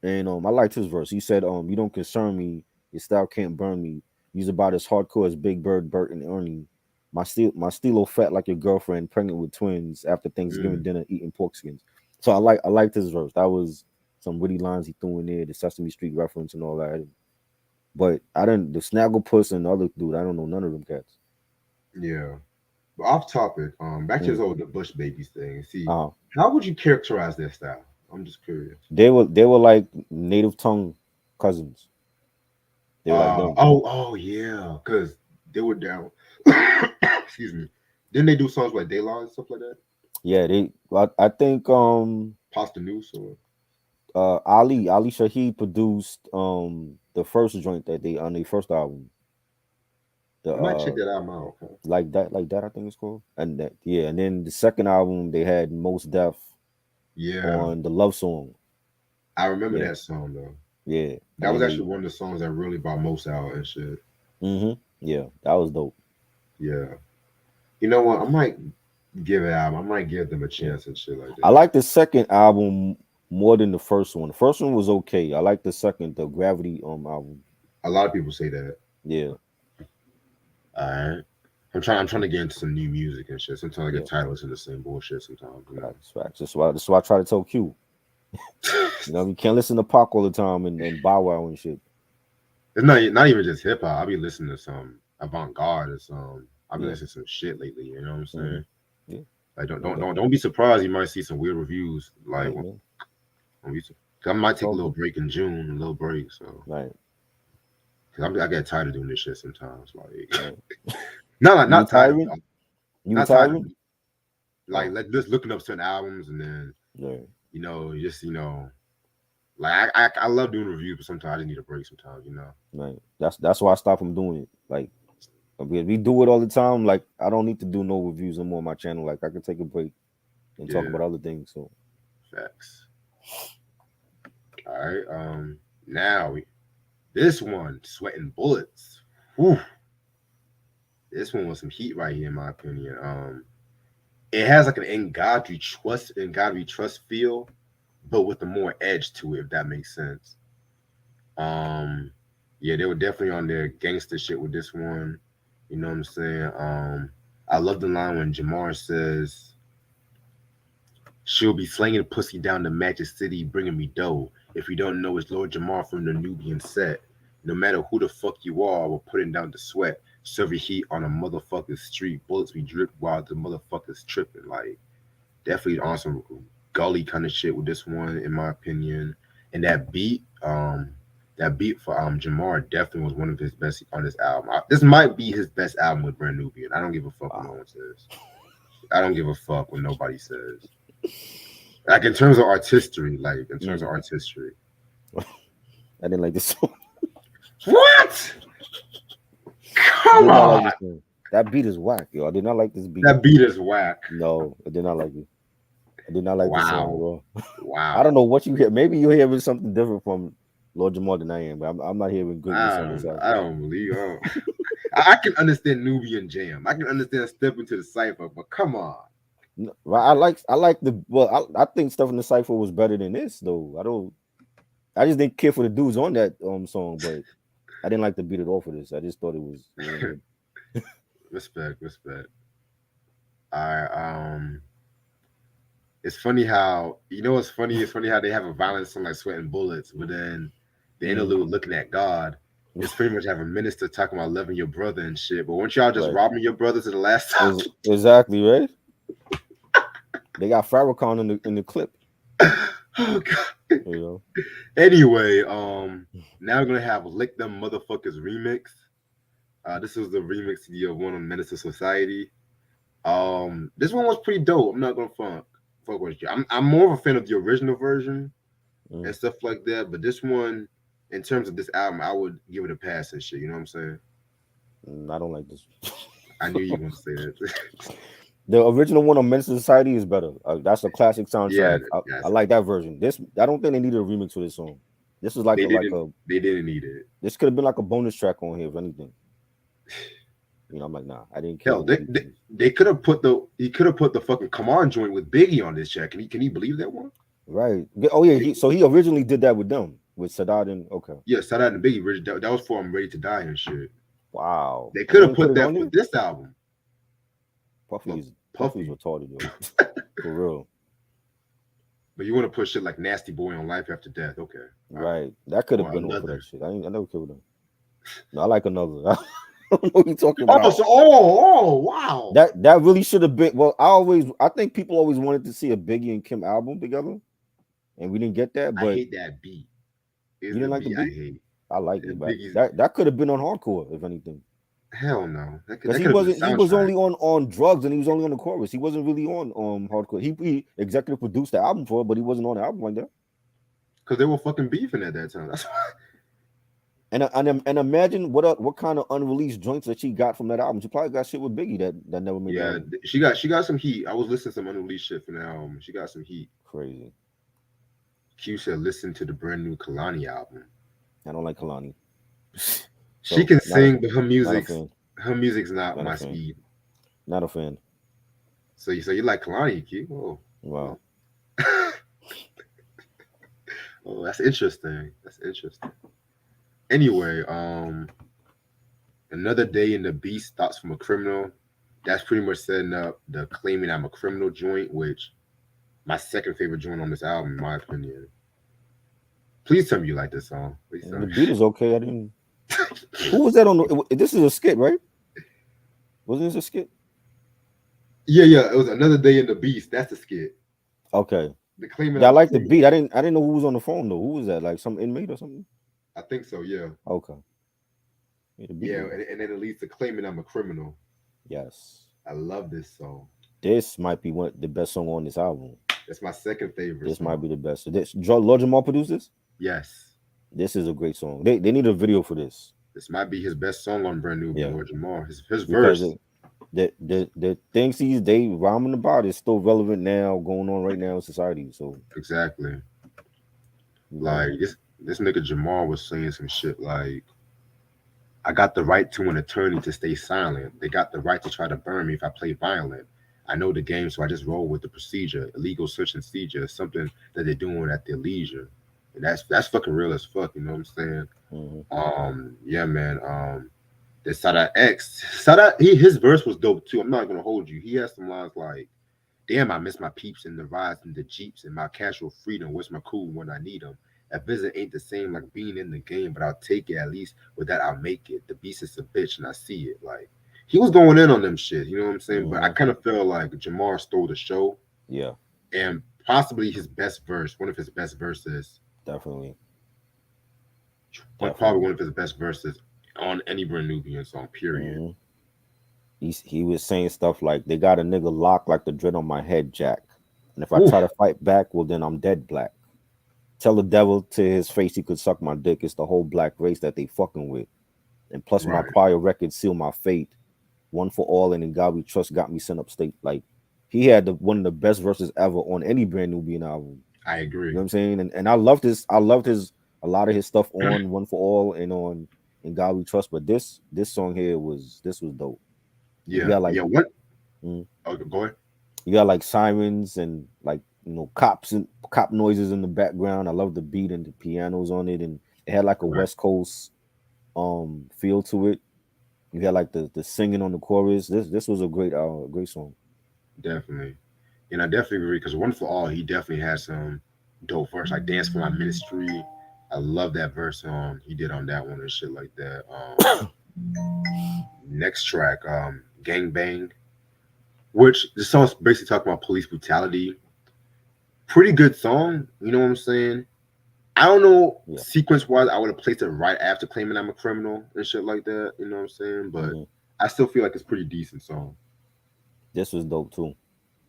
And I liked his verse. He said, you don't concern me, your style can't burn me. You's about as hardcore as Big Bird, Bert, and Ernie. My stilo fat like your girlfriend, pregnant with twins after Thanksgiving Mm, dinner, eating pork skins. So I liked his verse. That was some witty lines he threw in there, the Sesame Street reference and all that. But I didn't the Snagglepuss and the other dude. I don't know none of them cats. yeah. But off topic, back to Mm. this whole the Bush Babies thing. See, Uh, how would you characterize their style? I'm just curious. they were like native tongue cousins. They were like them. Oh yeah, because they were down. Excuse me. Didn't they do songs like Daylight and stuff like that? Yeah, I think Pasta News or Ali Shaheed produced the first joint that they on their first album. The I might check that album out. Okay. like that I think it's called. And that, yeah, and then the second album they had Most Def Yeah, on the Love Song. I remember Yeah, that song though. yeah. That And was then actually they one of the songs that really brought most out and shit. yeah, that was dope. Yeah. You know what? I might give it out. I might give them a Yeah. chance and shit like I that. like the second album more than the first one. The first one was okay. I like the second, the Gravity album. A lot of people say that. Yeah, All right. I'm trying to get into some new music and shit. Sometimes I get yeah. tired of listening to the same bullshit sometimes, you know. Facts, facts. That's why I try to tell Q. You know, you can't listen to Pac all the time and Bow Wow and shit. It's not even just hip hop. I'll be listening to some avant garde or some. I've been Yeah. listening to some shit lately. You know what I'm Mm-hmm. saying? Yeah. Like don't No don't doubt. don't don't be surprised. You might see some weird reviews. Like Right, man. I might It's take a all little good. break in June, a little break. So Right, because I get tired of doing this shit sometimes. Like right. You not tired of retiring? You not tired of retiring? like Oh, just looking up certain albums and then right, like I love doing reviews, but sometimes I just need a break. Sometimes right. That's why I stopped from doing it. Like we do it all the time. Like I don't need to do no reviews anymore on my channel. Like I can take a break and talk yeah, about other things. So facts. All right, now this one, Sweating Bullets. Whew, this one was some heat right here, in my opinion. It has like an in God we trust feel, but with a more edge to it, if that makes sense. Um, yeah, they were definitely on their gangster shit with this one. You know what I'm saying? I love the line when Jamar says, "She'll be slinging pussy down the Magic City, bringing me dough. If you don't know, it's Lord Jamar from the Nubian set. No matter who the fuck you are, we're putting down the sweat. Serve your heat on a motherfucker's street. Bullets we drip while the motherfuckers tripping. Like, definitely on some gully kind of shit with this one, in my opinion. And that beat for Jamar definitely was one of his best on this album. This might be his best album with Brand Nubian. I don't give a fuck what no wow. one says. I don't give a fuck what nobody says. Like in terms of artistry, like in terms of Mm. artistry. I didn't like this song. What? I Come did not like on. this song. That beat is whack, yo. I did not like this beat. That beat is whack. No, I did not like it. I did not like this song at Wow. all. I don't Wow. know what you hear. Maybe you're hearing something different from Lord Jamal than I am, but I'm not hearing goodness on this album. I don't believe I can understand Nubian Jam. I can understand Step into the Cypher, but come on. Right, I like the I think stuff in the cipher was better than this though. I just didn't care for the dudes on that song, but I didn't like the beat it off of this. I just thought it wasn't good. Respect, respect. I it's funny how what's funny? It's funny how they have a violent song like Sweating Bullets, but then the Mhm. interlude looking at God. It's pretty much have a minister talking about loving your brother and shit. But weren't y'all just Right. robbing your brothers to the last time? Exactly, right? They got Farrakhan in the clip, Oh god. you know. Anyway, now we're gonna have Lick Them Motherfuckers remix. This was the remix to the one on Menace to Society. This one was pretty dope. I'm not gonna fuck with you. I'm more of a fan of the original version and Mm, stuff like that. But this one, in terms of this album, I would give it a pass and shit. You know what I'm saying? I don't like this. I knew you were gonna say that. The original one on Men's Society is better. That's a classic Yeah, soundtrack. I yes. like that version. This I don't think they needed a remix for this song. This is like They a like didn't. a They didn't need it. this could have been like a bonus track on here if anything. You know, I'm like, nah, I didn't care Hell, what he did. they could have put the he could have put the fucking Come On joint with Biggie on this track. Can you believe that one? Right. Oh yeah, so he originally did that with them, with Sadat and okay. Yeah, Shout Out to Biggie. That was for I'm Ready to Die and shit. Wow. They And could they have didn't put put it on that for there? this album. But Puffy's Puffy. retarded, yo. For real. But you want to put shit like Nasty Boy on Life After Death. Okay. All right. Right. That could have Or been off of another. that shit. I never killed him. No, I like another. I don't know what you're talking Oh, about. so wow. That really should have been. Well, I think people always wanted to see a Biggie and Kim album together, and we didn't get that. I But hate that beat. you Is the didn't like the beat I beat? hate. I like it, And but Biggie's that could have been on hardcore, if anything, hell no. because That could have been a he was soundtrack. only on drugs and he was only on the chorus. He wasn't really on hardcore. He executive produced the album for it, but he wasn't on the album like that. Because they were fucking beefing at that time. That's why. And imagine what kind of unreleased joints that she got from that album. She probably got shit with Biggie that never made the Yeah, album. she got some heat. I was listening to some unreleased shit from the album. She got some heat. Crazy. Q said, "Listen to the brand new Kalani album." I don't like Kalani, She so can not a sing, but not a fan. her music's not Not a my fan. speed. Not a fan. So you like Kalani, Q? Oh, Wow. oh. Oh, that's interesting. That's interesting. Anyway, another day in the beast thoughts from a criminal. That's pretty much setting up the claiming I'm a criminal joint, which my second favorite joint on this album, in my opinion. Please tell me you like this song. Please tell The me. beat is okay. I didn't. Who was that on? This is a skit, right? Wasn't this a skit? Yeah, yeah. It was another day in the beast. That's the skit. Okay. The claiming Yeah, I I'm a like the criminal. beat. I didn't know who was on the phone though. Who was that? Like some inmate or something? I think so. Yeah, Okay. Yeah, the beat yeah. was And then it leads to claiming I'm a criminal. yes. I love this song. This might be one the best song on this album. That's my second favorite This might song. be the best. So this Lord Jamal produced this. Yes, This is a great song. They need a video for this. this might be his best song on Brand Nubian, Yeah, Lord Jamar. His because verse. the things they rhyming about is still relevant now, going on right now in society. So Exactly. you Like know, this nigga Jamar was saying some shit like, I got the right to an attorney to stay silent. They got the right to try to burn me if I play violent. I know the game, so I just roll with the procedure. Illegal search and seizure is something that they're doing at their leisure. And that's fucking real as fuck, you know what I'm saying? mhm, Yeah, man. The Sada X, Sada, his verse was dope too. I'm not gonna hold you. He has some lines like, "Damn, I miss my peeps and the rides and the jeeps and my casual freedom. Where's my cool when I need them? A visit ain't the same like being in the game, but I'll take it at least. With that, I'll make it. The beast is a bitch, and I see it." Like he was going in on them shit. You know what I'm saying? But I mhm, kind of feel like Jamar stole the show, yeah, and possibly his best verse, one of his best verses, definitely, probably definitely. one of his best verses on any Brand Nubian song. Period. Hmm. He was saying stuff like they got a nigga locked like the dread on my head, Jack. And if I Whew, try to fight back, well then I'm dead black. Tell the devil to his face he could suck my dick. It's the whole black race that they fucking with. And plus my right. prior record seal my fate. One for all and in God we trust got me sent upstate. Like he had one of the best verses ever on any Brand Nubian album. I You know agree. what I'm saying? And I loved his a lot of his stuff on One for All and on In God We Trust. But this song here was dope. And Yeah, yeah. What? mm, Okay, go ahead. you got like sirens and like cops and cop noises in the background. I love the beat and the pianos on it, and it had like a Right, West Coast feel to it. You had like the singing on the chorus. This was a great song. definitely. And I definitely agree because One for All, he definitely has some dope verse like "Dance for My Ministry." I love that verse he did on that one and shit like that. Next track, "Gang Bang," which the song's basically talking about police brutality. Pretty good song, you know what I'm saying? I don't know Yeah. sequence wise, I would have placed it right after claiming I'm a criminal and shit like that. You know what I'm saying? But Hmm. I still feel like it's pretty decent song. This was dope too.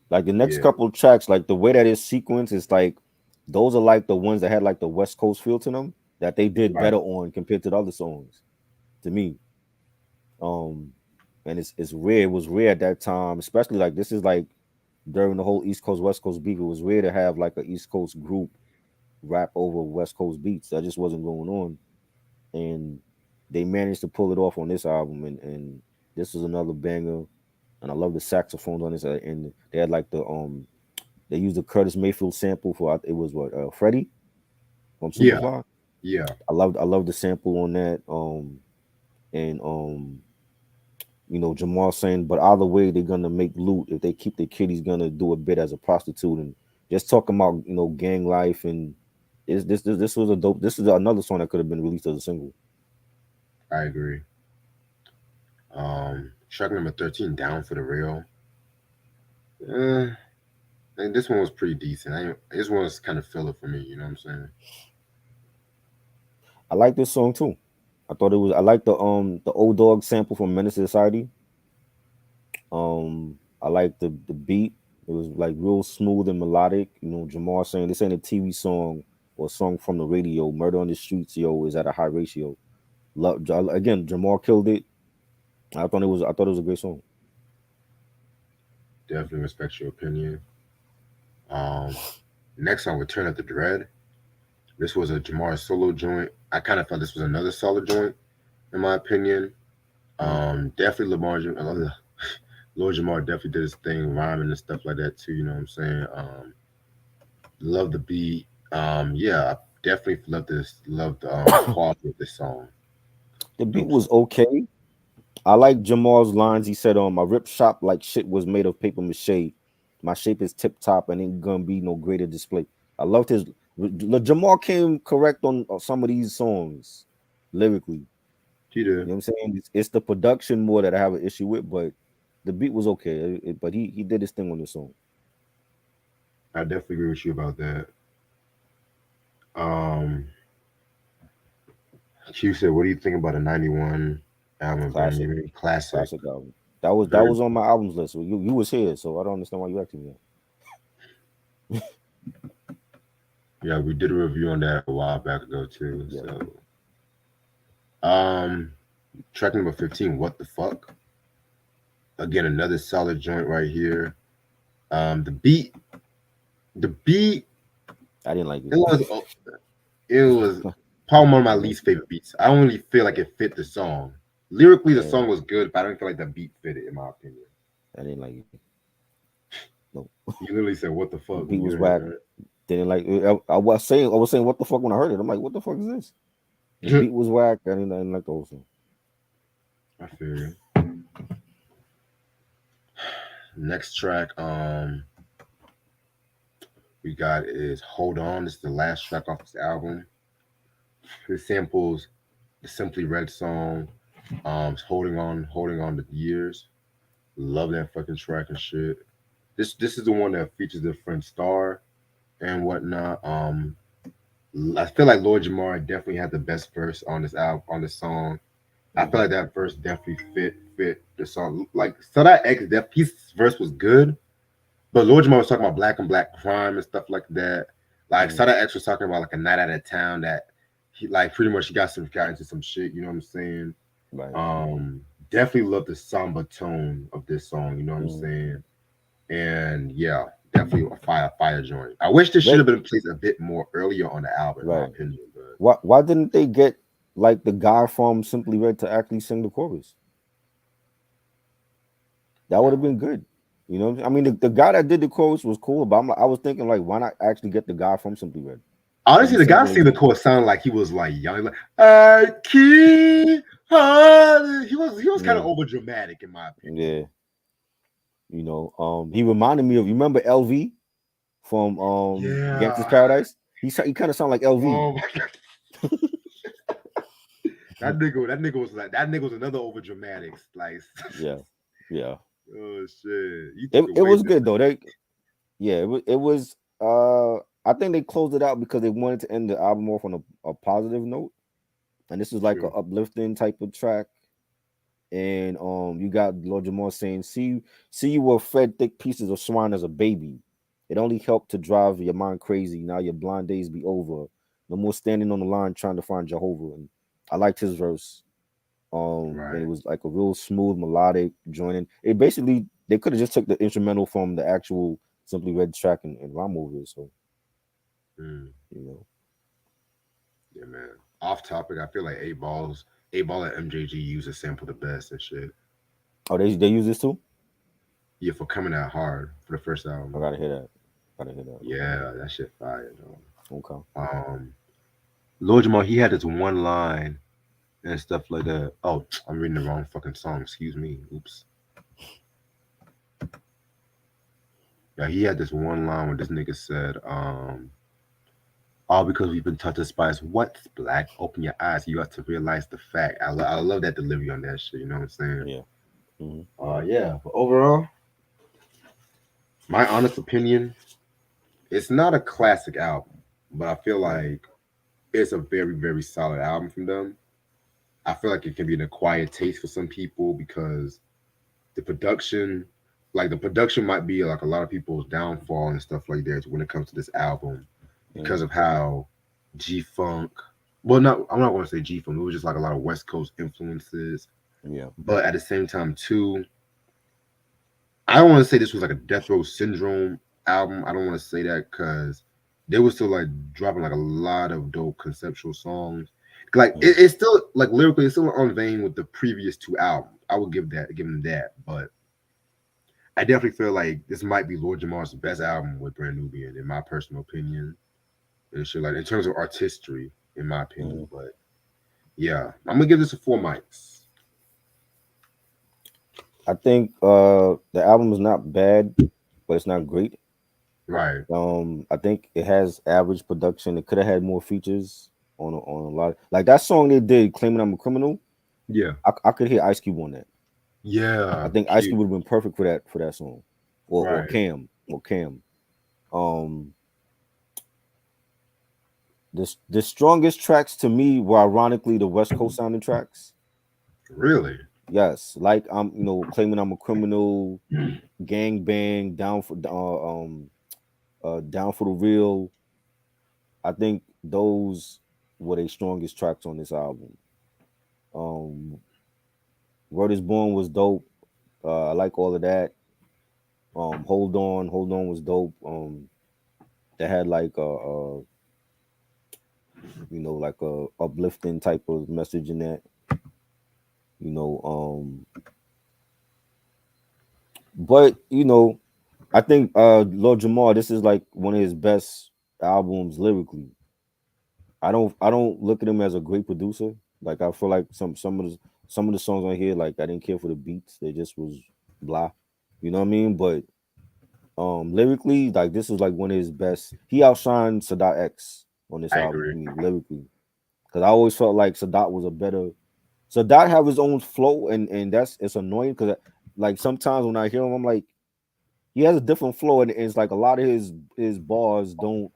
Like the next Yeah, couple of tracks, like the way that it's sequenced is like those are like the ones that had like the West Coast feel to them that they did right. better on compared to the other songs. To me, um, and it's rare. It was rare at that time, especially like this is like during the whole East Coast West Coast beef. It was rare to have like a East Coast group rap over West Coast beats. That just wasn't going on, and they managed to pull it off on this album. And this was another banger. And I love the saxophones on this. And they had like they used the Curtis Mayfield sample for it was what Freddie from Yeah, Superfly. yeah, I loved the sample on that. And Jamal saying, but either way they're gonna make loot. If they keep the kid, he's gonna do a bit as a prostitute and just talking about gang life and this was a dope. This is another song that could have been released as a single. I agree. Track number 13, "Down for the Real." Uh, and this one was pretty decent. This one was kind of filler for me. You know what I'm saying? I like this song too. I like the old dog sample from Menace to Society. I like the beat. It was like real smooth and melodic. Jamar saying this ain't a TV song or a song from the radio. Murder on the streets, yo, is at a high ratio. Again, Jamal killed it. I thought it was a great song. Definitely respect your opinion. Um, Next song, Return of the Dread. This was a Jamar solo joint. I kind of felt this was another solid joint, in my opinion. Mhm. Definitely Lord Jamar definitely did his thing, rhyming and stuff like that too. You know what I'm saying? Love the beat. Yeah, I definitely love this. Love the quality of this song. The beat Dope was song. okay. I like Jamal's lines. He said, "My rip shop like shit was made of paper mache. My shape is tip top and ain't gonna be no greater display." I loved his. Jamal came correct on some of these songs, lyrically. He You did. know what I'm saying? It's the production more that I have an issue with, but the beat was okay. But he did his thing on the song. I definitely agree with you about that. Um, Q said, "What do you think about a '91 album, Classic, Benjamin? Classic, classic album. That very was on my albums list. So you was here, so I don't understand why you acting me. yeah. We did a review on that a while back ago too. Yeah, So, um, track number 15, What the Fuck? Again, another solid joint right here. The beat, the beat, I didn't like it it. was it was probably one of my I didn't like least it. favorite beats. I don't really feel like Yeah, it fit the song. Lyrically, the yeah, song was good, but I don't feel like the beat fit it, in my opinion. I didn't like it. No, You literally said, "What the the fuck" when beat you was heard whack. Didn't like. I was saying what the fuck when I heard it. I'm like, what the fuck is this? The it, beat was whack. I didn't like the whole song. right? I feel you. Next track, we got is "Hold On." This is the last track off this album. It samples the Simply Red song, holding on to years. Love that fucking track and shit. This is the one that features the friend Star and whatnot. I feel like Lord Jamar definitely had the best verse on this album, on this song. I feel Hmm. like that verse definitely fit the song. Like so that his verse was good, but Lord Jamar was talking about black and black crime and stuff like that. Like Hmm. Sada X was talking about like a night out of town that he like pretty much he got into some shit. You know what I'm saying? Right. Um, Definitely love the somber tone of this song. You know what I'm Hmm. saying? And yeah, definitely a fire joint. I wish this should They have been placed a bit more earlier on the album, in my right. opinion. But Why didn't they get like the guy from Simply Red to actually sing the chorus? That would have no. been good. You know, I mean, the guy that did the chorus was cool, but I was thinking like, why not actually get the guy from Simply Red to be Honestly, the guy singing his singing the song? chorus sounded like he was like young, like I keep on. He was kind of Mm, over dramatic in my opinion. yeah, he reminded me of, you remember LV from Gangsta's Yeah. Paradise? He kind of sounded like LV. Oh my god. That nigga was like that nigga was another over dramatics. Like Yeah, yeah. oh shit. You It took it it way was too good though. Yeah, it was. I think they closed it out because they wanted to end the album off on a positive note, and this is like a true. uplifting type of track. And you got Lord Jamar saying, see you were fed thick pieces of swine as a baby. It only helped to drive your mind crazy. Now your blind days be over. No more standing on the line trying to find Jehovah. And I liked his verse. And it Right. was like a real smooth melodic joining. It basically they could have just took the instrumental from the actual Simply Red track and rhyme over it. So Mm, you know, yeah, man. Off topic, I feel like eight ball at MJG used to sample the best and shit. oh they use this too. Yeah, for coming out hard for the first I album. gotta hear that. Gotta hear that. Yeah, that shit fire Okay. though. Lord Jamal, he had this one line and stuff like that. Oh, I'm reading the wrong fucking song. Excuse me. Oops. Yeah, he had this one line where this nigga said, all because we've been taught to despise what's black. Open your eyes. You got to realize the fact. I love that delivery on that shit. You know what I'm saying? Yeah. Hmm. Yeah. But overall, my honest opinion, it's not a classic album, but I feel Right. like it's a very, very solid album from them. I feel like it can be an acquired taste for some people because the production, like the production might be like a lot of people's downfall and stuff like that when it comes to this album because Hmm. of how G Funk, well, not I'm not going to say G funk. It was just like a lot of West Coast influences, Yeah. but at the same time too, I don't want to say this was like a Death Row Syndrome album. I don't want to say that because they were still like dropping like a lot of dope conceptual songs. Like Mhm. it's still like lyrically, it's still on vein with the previous two albums. I would give them that, but I definitely feel like this might be Lord Jamar's best album with Brand Nubian, in my personal opinion. And shit like in terms of artistry, in my opinion. Mhm. But yeah, I'm gonna give this a 4 mics. I think the album is not bad, but it's not great. Right. I think it has average production. It could have had more features on a lot. Like that song they did, "Claiming I'm a Criminal." Yeah. I could hear Ice Cube on that. I Yeah. think Ice Cube Cute. would have been perfect for that song, or Right. Cam. Um, the strongest tracks to me were ironically the West Coast sounding tracks. Really. Yes, like I'm claiming I'm a criminal, gang bang, down for the real. I think those were the strongest tracks on this album. Um, Word is Born was dope. I like all of that. Hold on was dope. That had like like a uplifting type of message in that. You know, but I think Lord Jamar, this is like one of his best albums lyrically. I don't look at him as a great producer. Like I feel like some of the songs on here, like I didn't care for the beats. They just was blah. You know what I mean? But lyrically, like this is like one of his best. He outshined Sadat X on this I album agree. to me, lyrically. Because I always felt like Sadat was a better Sadat have his own flow, and that's it's annoying because like sometimes when I hear him, I'm like, he has a different flow, and it's like a lot of his bars don't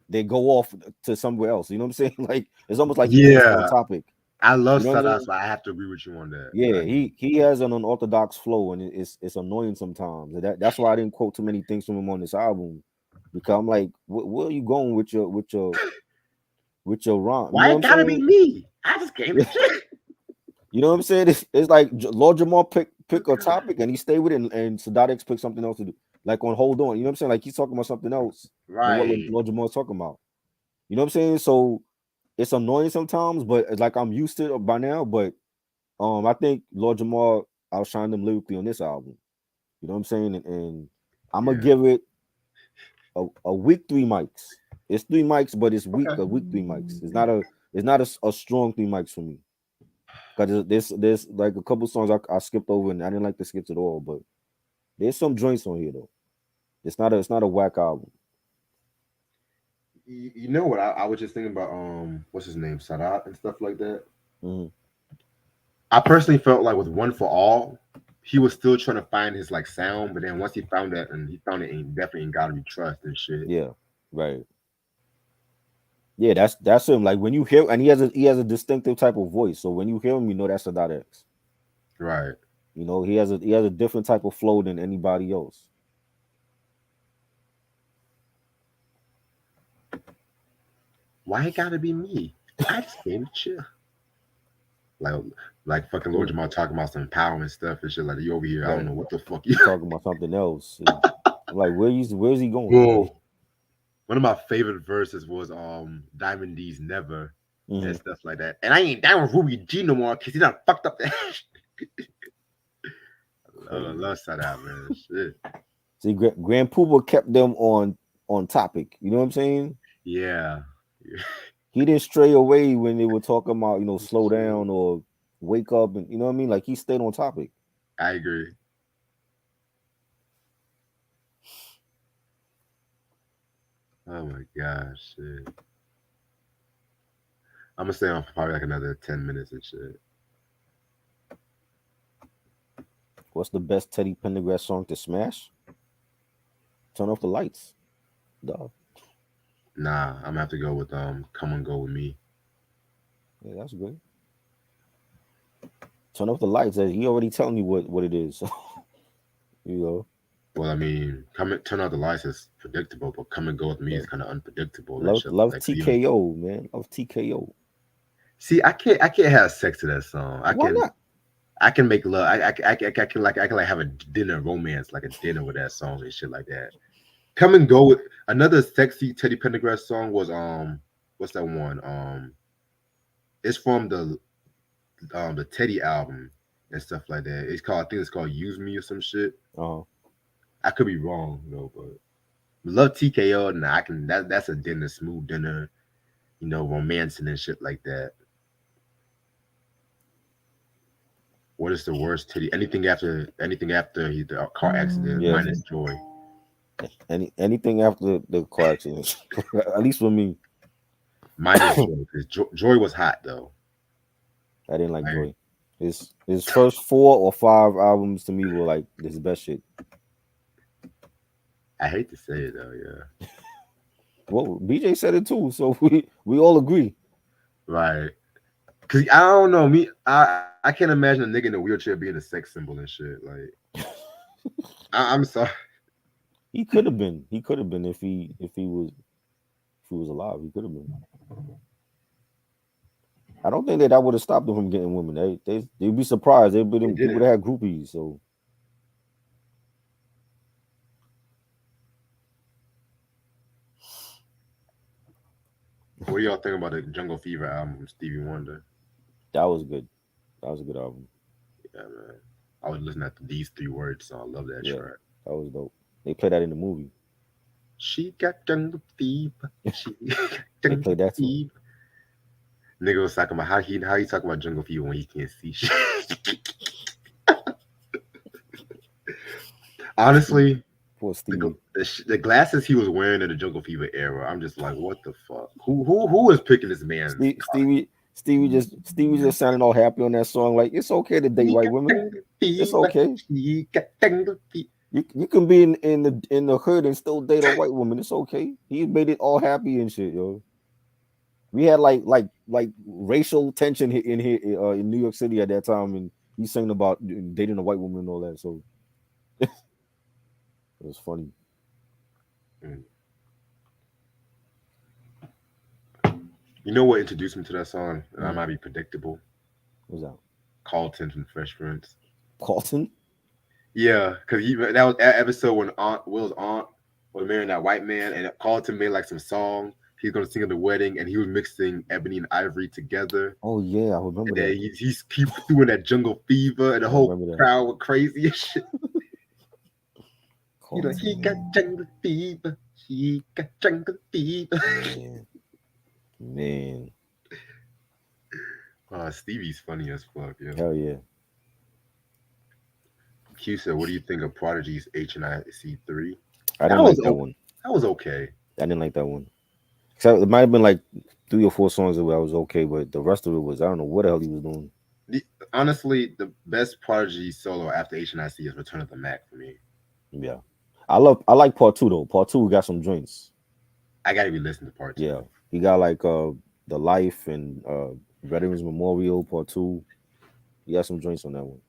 they go off to somewhere else. You know what I'm saying? Like it's almost like he can't stay on Yeah. topic. I love You know what I'm Sadat, saying? so I have to agree with you on that. Yeah, Like, he has an unorthodox flow, and it's annoying sometimes. And that's why I didn't quote too many things from him on this album, because I'm like, where are you going with your rhyme? You why know what it I'm gotta be saying? me? I just came to shit. You know what I'm saying? It's like Lord Jamal pick a topic and he stay with it, and Sadatics pick something else to do. Like on Hold On, you know what I'm saying? Like he's talking about something else than what Right. Lord Jamal's talking about. You know what I'm saying? So it's annoying sometimes, but it's like I'm used to it by now. But I think Lord Jamal outshined them lyrically on this album. You know what I'm saying? And I'm gonna Yeah. give it a weak 3 mics. It's 3 mics, but it's weak Okay. a weak 3 mics. It's not a strong 3 mics for me. Cause there's like a couple songs I skipped over and I didn't like the skips at all, but there's some joints on here though. It's not a whack album. You know what? I was just thinking about what's his name, Sadat and stuff like that. Hmm. I personally felt like with One for All, he was still trying to find his like sound, but then once he found that and he found it, he definitely ain't gotta be trust and shit. Yeah, right. Yeah, that's him. Like when you hear, and he has a distinctive type of voice. So when you hear him, you know that's a dot X. Right. He has a different type of flow than anybody else. Why it gotta be me? I just came to chill. Like like fucking Lord Yeah, Jamal talking about some empowerment stuff and shit. Like you over here, I don't right. know what the fuck you. He talking about something else. I'm like, where's he going? Whoa. One of my favorite verses was Diamond D's Never and Hmm. stuff like that. And I ain't down with Ruby G no more because he done fucked up that. I Crazy. love Sadat, man. Shit. See, Grand Pooba kept them on topic. You know what I'm saying? Yeah. He didn't stray away when they were talking about slow down or wake up, and you know what I mean. Like he stayed on topic. I agree. Oh my gosh, shit. I'm gonna stay on for probably like another 10 minutes and shit. What's the best Teddy Pendergrass song to smash? Turn off the lights. Duh. Nah, I'm gonna have to go with Come and Go with Me. Yeah, that's good. Turn off the lights. He already telling you what it is. So, you know. Well, I mean, turn out the lights is predictable, but come and go with me is Love, kind of unpredictable and love, shit like love that. 'Cause you don't TKO, man. Love TKO. see. I can't have sex to that song. I Why can. not? I can make love. I can like have a dinner romance, like a dinner with that song and shit like that. Come and go with another sexy Teddy Pendergrass song was what's that one? It's from the Teddy album and stuff like that. I think it's called Use Me or some shit. Uh-huh. I could be wrong, but love TKO and I can that's a dinner, smooth dinner, romancing and shit like that. What is the worst Teddy? Anything after the car accident Yeah. minus Joy. Anything after the car accident. At least for me. Minus I Joy. Because Joy was hot though. didn't like Like, Joy. His first 4 or 5 albums to me were like his best shit. I hate to say it though, yeah. Well, BJ said it too, so we all agree. Right. Cause I don't know me. I can't imagine a nigga in a wheelchair being a sex symbol and shit. Like I'm sorry. He could have been. He could have been if he was alive. He could have been. I don't think that would have stopped him from getting women. They'd be surprised. It He would didn't. have had groupies. So What do y'all think about the Jungle Fever album from Stevie Wonder? that was good. That was a good album. Yeah, man. I was listening to these three words, so I love that Yeah, track. that was dope. They played that in the movie. She got jungle fever. She got They jungle played that too. fever. Nigga was talking about how he talking about jungle fever when he can't see shit. Honestly, Poor Stevie. the glasses he was wearing in the Jungle Fever era, I'm just like, what the fuck? Who is picking this man's Stevie just sounding all happy on that song. Like it's okay to date She white got women. jungle It's fever. okay. She got jungle fever. You can be in the hood and still date a white woman. It's okay. He made it all happy and shit, yo. We had like racial tension in here in New York City at that time, and he's saying about dating a white woman and all that. So it was funny. Mm. You know what introduced me to that song? And I Mm. might be predictable. What was that? Carlton from Fresh Prince. Carlton? Yeah, because that was that episode when Will's aunt was marrying that white man, and Carlton made like some song he's gonna sing at the wedding, and he was mixing Ebony and Ivory together, Oh yeah, I remember and then that. he doing that Jungle Fever, and the I whole remember that. crowd went crazy and shit. He got Carlton, Jungle Fever, he got Jungle Fever. man, man, Stevie's funny as fuck, yeah. hell yeah. Q said, "What do you think of Prodigy's HNIC3?" I That didn't was like that one. that was okay. I didn't like that one. So it might have been like 3 or 4 songs that I was okay, but the rest of it was I don't know what the hell he was doing. The, honestly, the best Prodigy solo after HNIC is Return of the Mac for me. Yeah, I like part two though. Part two got some joints. I gotta be listening to part Yeah, two. he got like the life and Veterans Memorial part two. He got some joints on that one.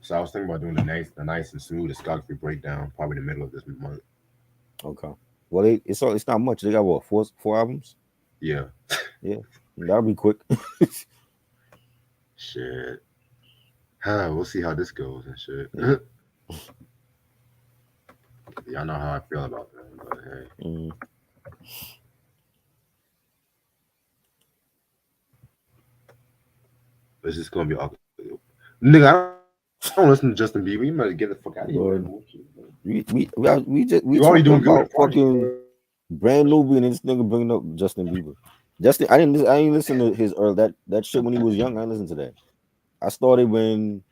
So I was thinking about doing the nice and smooth discography breakdown, probably the middle of this month. Okay. Well, it's not much. They got what four albums? Yeah, Yeah, that'll be quick. shit. We'll see how this goes and shit. Yeah. Y'all know how I feel about that, but hey, Mm. it's just gonna be awkward. Nigga, I don't listen to Justin Bieber. You better get the fuck out of here with that Lord, bullshit. we You already talking doing good about with Prodigy, fucking bro. brand Nubian and this nigga bringing up Justin Bieber. Justin, I didn't listen to his that shit when he was young. I didn't listen to that. I started when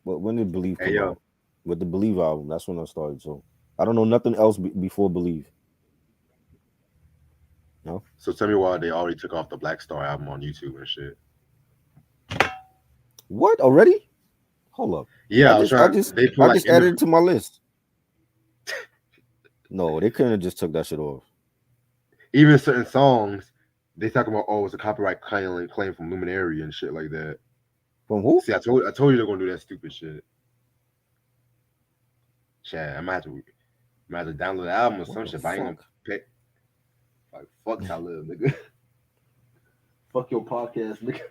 did Believe Hey come yo, out? With the Believe album. That's when I started. So I don't know nothing else before Believe. No. so tell me why they already took off the Black Star album on YouTube and shit. What already? Hold up. I Yeah, I was just I trying. just They put I like just added it to my list. No, they couldn't have just took that shit off. even certain songs. They talk about it's a copyright claim from Luminary and shit like that. From who? See, I told you they're gonna do that stupid shit. Chad, I might have to download the album or What some the shit. But I ain't gonna fuck? pay. Like fuck Talib, nigga. Fuck your podcast, nigga.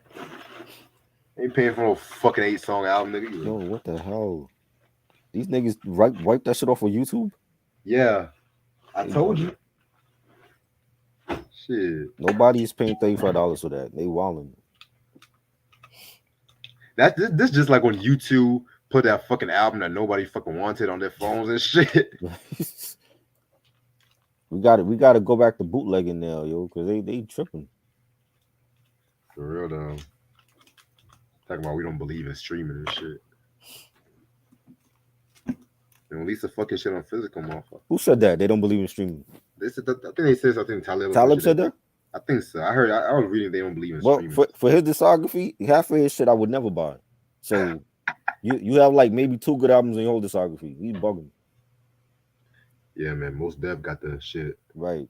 Ain't paying for no fucking 8-song album, nigga. Yo, what the hell? These niggas wipe that shit off of YouTube? Yeah, I They told bugging. you. Shit. Nobody's paying $35 for that. They wilding. This just like when YouTube put that fucking album that nobody fucking wanted on their phones and shit. We gotta go back to bootlegging now, yo, because they tripping. For real though. Talking about we don't believe in streaming and shit. And release the fucking shit on physical, motherfucker. Who said that? They don't believe in streaming. I think they said something. Talib said that? I think so. I heard. I was reading they don't believe in Well, streaming. for his discography, half of his shit I would never buy. So you have like maybe 2 good albums in your whole discography. He's bugging. Yeah, man. Most Def got the shit. Right.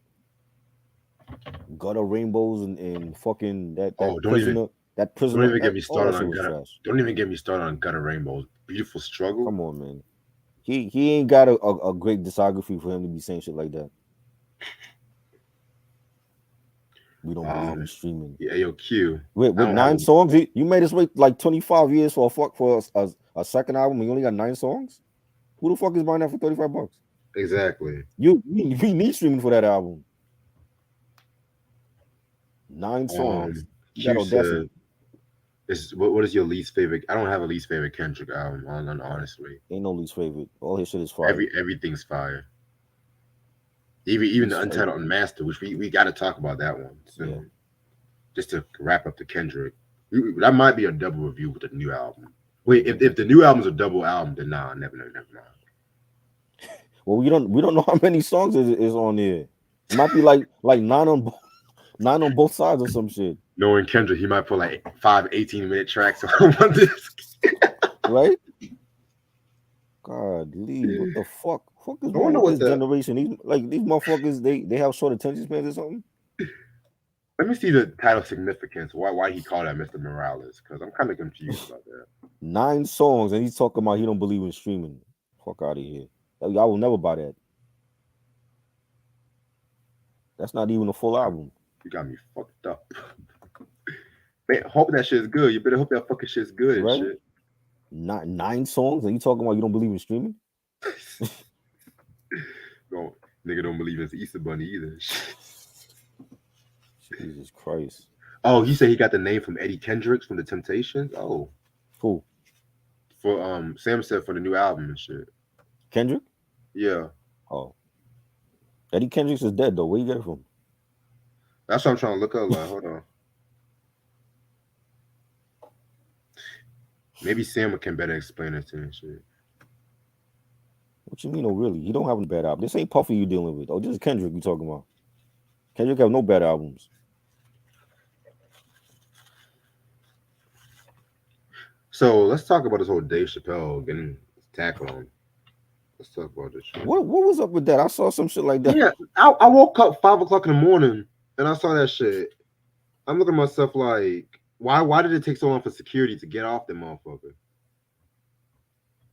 Gutter Rainbows and fucking that Don't prisoner. Don't even get me started on Gutter. Trash. Don't even get me started on Gutter Rainbows. Beautiful Struggle. Come on, man. He ain't got a great discography for him to be saying shit like that. We don't believe in streaming. Yeah, yo, Q. With 9 songs, you made us wait like 25 years for a second album and you only got 9 songs? Who the fuck is buying that for $35? Exactly. We need streaming for that album. 9 songs. Q said, what is your least favorite? I don't have a least favorite Kendrick album, honestly. Ain't no least favorite. All his shit is fire. Everything's fire. Even the Untitled Unmastered, which we got to talk about that one soon. Yeah. Just to wrap up the Kendrick. That might be a double review with the new album. Wait, if the new album's a double album, then nah, never mind. Well, we don't know how many songs is on there. It might be like 9 on both sides or some shit. Knowing Kendrick, he might put like 5 18-minute tracks on one disc. Right? God, Lee, what the fuck? Fuck is wrong with this generation? These motherfuckers, they have short attention spans or something. Let me see the title significance. Why he called that Mr. Morales? Because I'm kind of confused about that. 9 songs, and he's talking about he don't believe in streaming. Fuck out of here. I will never buy that. That's not even a full album. You got me fucked up. Man, hope that shit's good. You better hope that fucking shit's good and shit. 9 songs, and you talking about you don't believe in streaming? No, nigga don't believe in Easter Bunny either. Jesus Christ. Oh, he said he got the name from Eddie Kendricks from the Temptations? Oh. Who? For Sam said for the new album and shit. Kendrick? Yeah. Oh. Eddie Kendricks is dead though. Where you get it from? That's what I'm trying to look up. Like, hold on. Maybe Sam can better explain it to me. Shit. What you mean? Oh, really? He don't have a bad album. This ain't Puffy you dealing with. Oh, this is Kendrick you talking about. Kendrick have no bad albums. So let's talk about this whole Dave Chappelle getting tackled on. Let's talk about this shit. What was up with that? I saw some shit like that. Yeah, I woke up 5 o'clock in the morning and I saw that shit. I'm looking at myself like, why did it take so long for security to get off the motherfucker?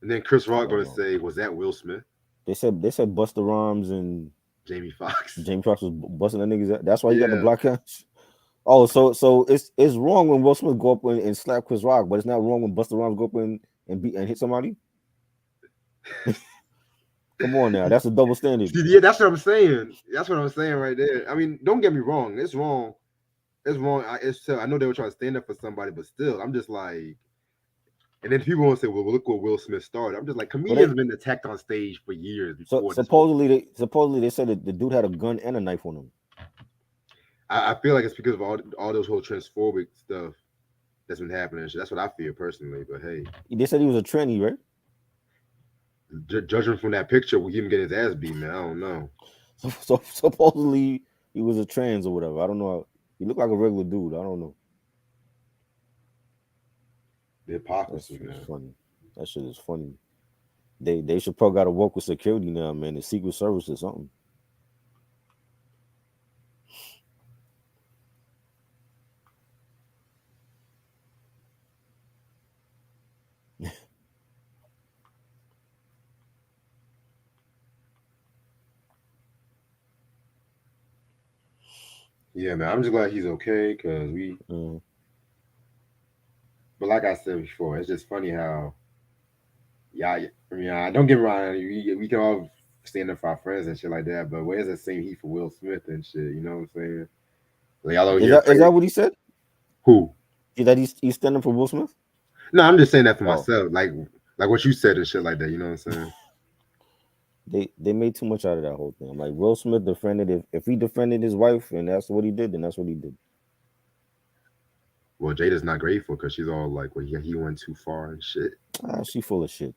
And then Chris Rock gonna say, was that Will Smith? They said Busta Rhymes and Jamie Foxx. Jamie Foxx was busting that niggas. That's why you got the black guys. Oh, so it's wrong when Will Smith go up and slap Chris Rock, but it's not wrong when Busta Rhymes go up and hit somebody. Come on now, that's a double standard. Yeah, that's what I'm saying. That's what I'm saying right there. I mean, don't get me wrong. It's wrong. It's wrong. I know they were trying to stand up for somebody, but still, I'm just like. And then people want to say, "Well, look what Will Smith started." I'm just like, comedians have been attacked on stage for years. So supposedly they said that the dude had a gun and a knife on him. I feel like it's because of all those whole transphobic stuff that's been happening. That's what I feel personally. But hey, they said he was a tranny, right? Judging from that picture, we him getting his ass beat, man. I don't know. So supposedly he was a trans or whatever. I don't know. He looked like a regular dude. I don't know. The hypocrisy, man. Funny. That shit is funny. They should probably got to work with security now, man. The Secret Service or something. Yeah, man. I'm just glad he's okay because we. Mm. But like I said before, it's just funny how. Yeah, I mean, don't get me wrong. We can all stand up for our friends and shit like that. But where's that same heat for Will Smith and shit? You know what I'm saying? Like y'all over here Is fighting. that what he said? Who? That he's standing for Will Smith? No, I'm just saying that for Oh, myself. Like what you said and shit like that. You know what I'm saying? they made too much out of that whole thing. I'm like, Will Smith defended, if he defended his wife and that's what he did, then that's what he did. Well, Jada's not grateful because she's all like, well, yeah, he went too far and shit. She full of shit.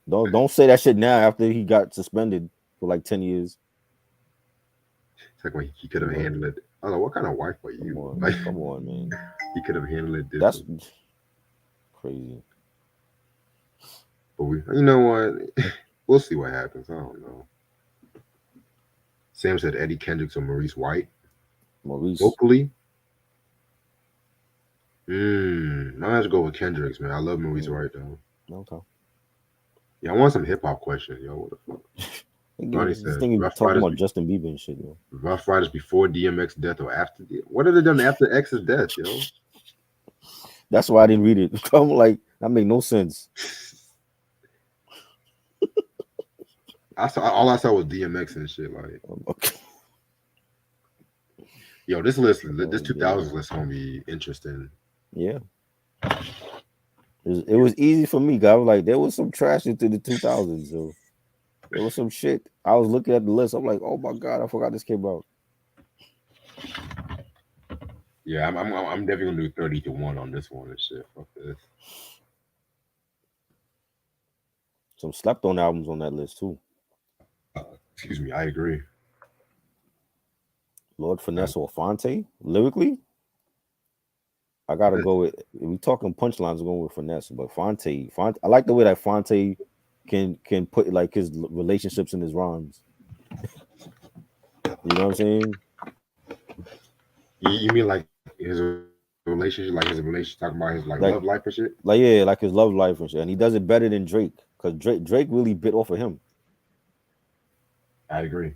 So don't say that shit now after he got suspended for like 10 years. It's like when he could have But handled it. I don't know what kind of wife are you? Like come on, man. he could have handled it That's different. crazy. But you know what? We'll see what happens. I don't know. Sam said Eddie Kendricks or Maurice White. Maurice. Locally, I have to go with Kendricks, man. I love Maurice White though. Okay. Yeah, I want some hip hop questions, yo. What the fuck? Ronnie This said thing is Rough talking Riders, about Justin Bieber and shit, yo. Rough Riders before DMX death or after? What have they done after X's death, yo? That's why I didn't read it. I'm like, that made no sense. All I saw was DMX and shit. Like, Okay. yo, this 2000s list gonna be interesting. Yeah. It was easy for me, guys. I was like, there was some trash into the 2000s, so there was some shit. I was looking at the list. I'm like, oh my god, I forgot this came out. Yeah, I'm definitely gonna do 30-1 on this one and shit. Fuck this. Some slept on albums on that list too. Excuse me, I agree. Lord Finesse or Fonte, lyrically, I gotta go with. If we talking punchlines, I'm going with Finesse, but Fonte, I like the way that Fonte can put like his relationships in his rhymes. You know what I'm saying? You mean like his relationship, talking about his like Like, love life and shit? like yeah, like his love life and shit, and he does it better than Drake because Drake really bit off of him. I agree.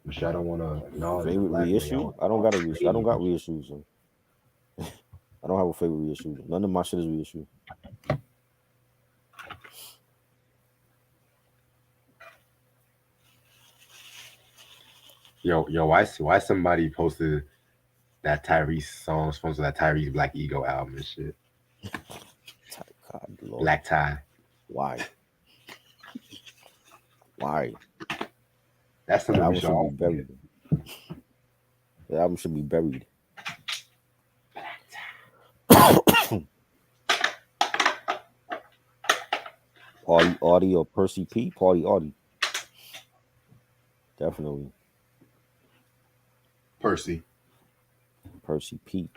Which I don't want to acknowledge the Favorite black man. reissue? I don't got a reissue. I don't got reissues. So. I don't have a favorite reissue. None of my shit is reissue. Yo, why somebody posted that Tyrese song sponsored that Tyrese Black Ego album and shit? God, Lord. Black Tie. Why? Why? That's something we should be buried. The album should be buried. Party Audie or Percy P? Party Audie. Definitely. Percy P.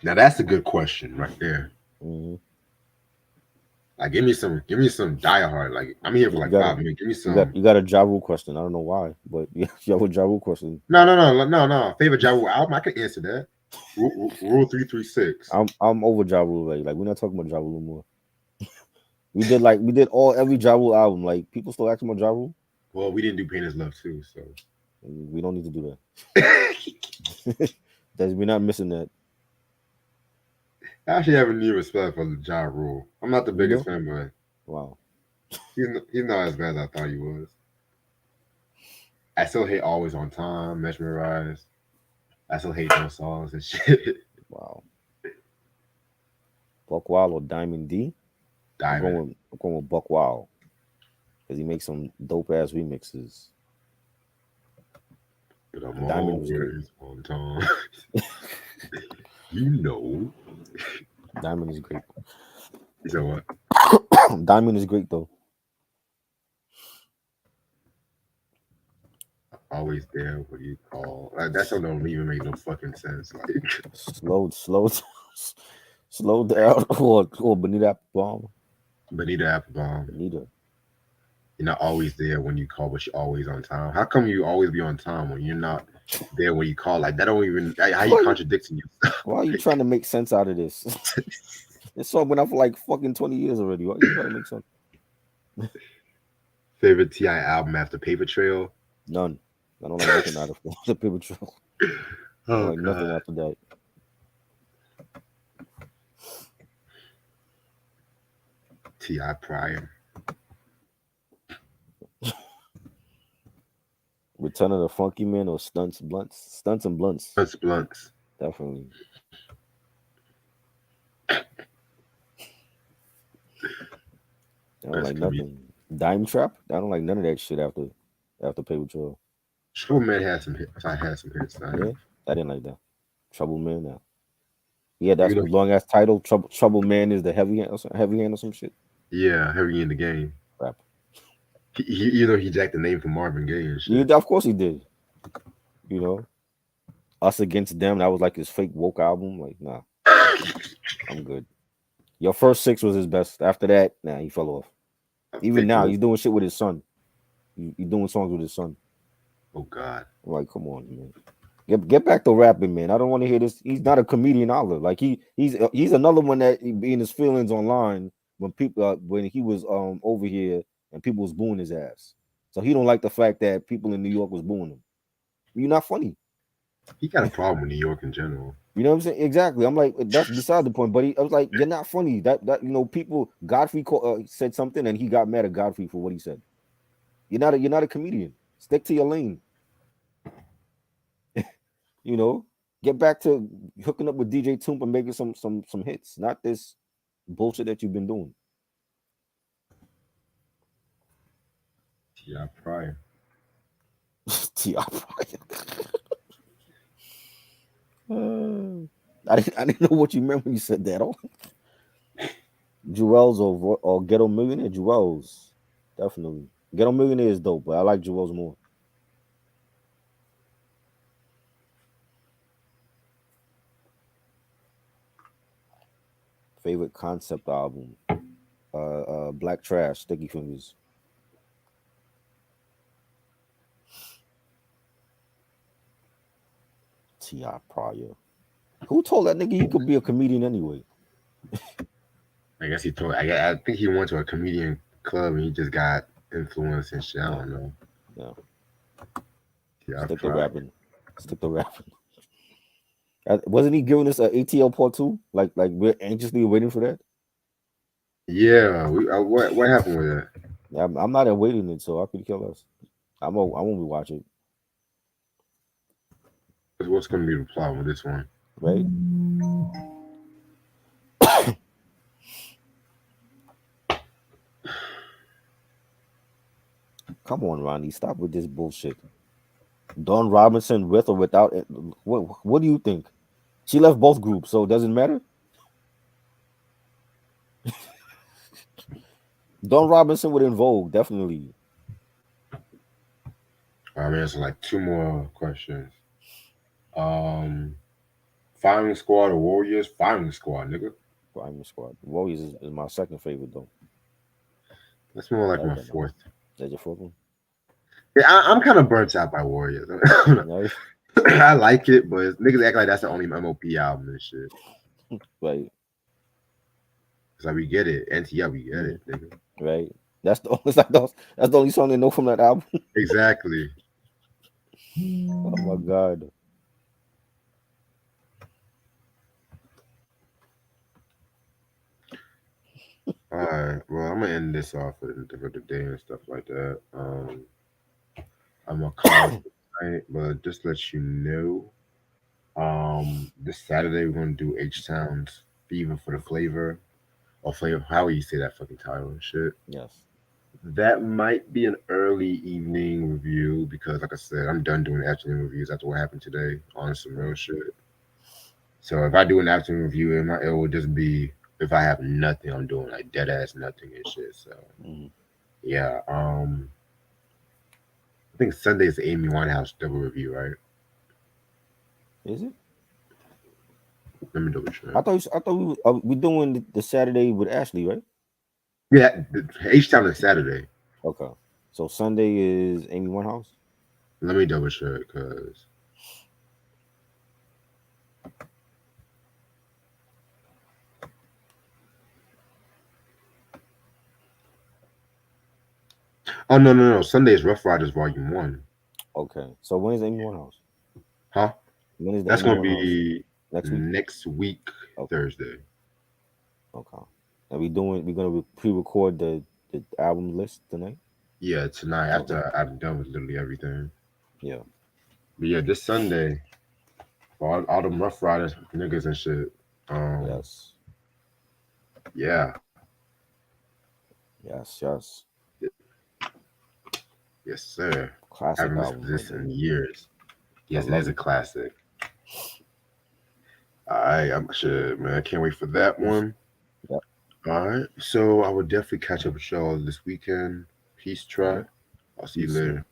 Now that's a good question right there. Mm-hmm. Like, give me some Die Hard. Like, I'm here for like 5 minutes. Give me some. You got a Ja Rule question. I don't know why, but you have a Ja Rule question. No. Favorite Ja Rule album? I can answer that. Rule 336. I'm over Ja Rule. Like we're not talking about Ja Rule anymore. we did every Ja Rule album. Like people still asking about Ja Rule. Well, we didn't do Pain Is Love too, so we don't need to do that. We're not missing that. I actually have a new respect for Ja Rule. I'm not the biggest fan, but wow, he's not as bad as I thought he was. I still hate Always on Time, Mesmerize. I still hate those songs and shit. Wow. Buck Wild or Diamond D? Diamond. I'm going with Buck Wild because he makes some dope ass remixes. But I'm always on time. You know. Diamond is great. You know what? Diamond is great though. Always there when you call. Like, that song don't even make no fucking sense. Like slow down or Benita Applebaum. Benita Applebaum. Benita. You're not always there when you call, but you're always on time. How come you always be on time when you're not there when you call? Like that don't even how you contradicting yourself. Why are you trying to make sense out of this? This song went out for like fucking 20 years already. Why are you trying to make sense? Favorite T.I. album after Paper Trail? None. I don't like nothing out of the paper trail. I don't Oh like nothing god. after that. T.I. Pryor. Return of the Funky Man or Stunts and Blunts. Blunts, blunts. Definitely. I don't Best like comedian. nothing. Dime Trap. I don't like none of that shit after Paper Trail. Trouble Man had some hits. I had some hits. I Yeah, know. I didn't like that. Trouble Man. Now. Yeah, that's You the know, long ass title. Trouble Man is the heavy hand or some shit. yeah, heavy in the game. Rap. You know, he jacked the name from Marvin Gaye and Yeah, shit. of course he did. You know, Us Against Them. That was like his fake woke album. Like, nah, I'm good. Your first six was his best. After that, nah, he fell off. Even Fake now, woke. he's doing shit with his son. He doing songs with his son. Oh God. I'm like, come on, man. Get back to rapping, man. I don't want to hear this. He's not a comedian either. Like he's another one that he be in his feelings online when people when he was over here and people was booing his ass. So he don't like the fact that people in New York was booing him. You're not funny. He got a problem with New York in general. You know what I'm saying? Exactly. I'm like, that's beside the point. But I was like, you're not funny. That people. Godfrey said something and he got mad at Godfrey for what he said. You're not a comedian. Stick to your lane. You know, get back to hooking up with DJ Toomp and making some hits, not this bullshit that you've been doing. T.I. Pryor. T.I. I didn't know what you meant when you said that. Oh, Jewels or Ghetto Millionaire. Jewels, definitely. Ghetto Millionaire is dope, but I like Jewels more. Favorite concept album. Black Trash, Sticky Fingers. T.I. Pryor. Who told that nigga he could be a comedian anyway? I guess he told. I think he went to a comedian club and he just got influence and shit. I Yeah, don't know. yeah. T.I. Stick to Pryor. rapping. Stick to rapping. Wasn't he giving us a ATL part two? Like we're anxiously waiting for that. Yeah. What happened with that? Yeah, I'm not awaiting it, so I could kill us. I won't be watching, What's gonna be the problem with this one? right? Come on, Ronnie, stop with this bullshit. Dawn Robinson with or without it. What do you think? She left both groups, so it doesn't matter. Dawn Robinson with In Vogue, definitely. I'm answering like two more questions. Um, Firing Squad or Warriors? Firing Squad, nigga. Prime Squad. Warriors is my second favorite though. That's more I like like my that one. fourth. That's your fourth one. Yeah, I'm kind of burnt out by Warriors. Right, I like it, but niggas act like that's the only MOP album and shit. right, It's like we get it, NTL, we get mm, it, nigga. right. That's the it's like that's the only song they know from that album. Exactly. Oh my god. All right. Well, I'm gonna end this off for the day and stuff like that. I'm gonna call it tonight, but just let you know. This Saturday we're gonna do H Town's Fever for the Flavor or Flavor. How you say that fucking title and shit. Yes. That might be an early evening review because, like I said, I'm done doing afternoon reviews after what happened today on some real shit. So if I do an afternoon review, it will just be if I have nothing I'm doing, like dead ass nothing and shit. So Mhm. yeah, I think Sunday's the Amy Winehouse double review, right? Is it? Let me double check. I thought we doing the Saturday with Ashley, right? Yeah, H Town is Saturday. Okay. So Sunday is Amy Winehouse. Let me double check because oh no, Sunday is Rough Riders Volume 1. Okay. So when is the Amy Winehouse? Huh? When is the That's Amy gonna Winehouse? be Next week? next week, Okay. Thursday. Okay. And we're gonna pre-record the album list tonight. Yeah, tonight Okay. after I'm done with literally everything. Yeah. But yeah, this Sunday, for all them Rough Riders niggas and shit. Yes. Yeah, Yes. Yes. yes, sir. Classic Haven't listened album to right this there. in years. I Yes, it love is a it. classic. I'm shit, man. I can't wait for that one. Yep. All right, so I would definitely catch up with y'all this weekend. Peace, All try. right. I'll see you Peace, later. man.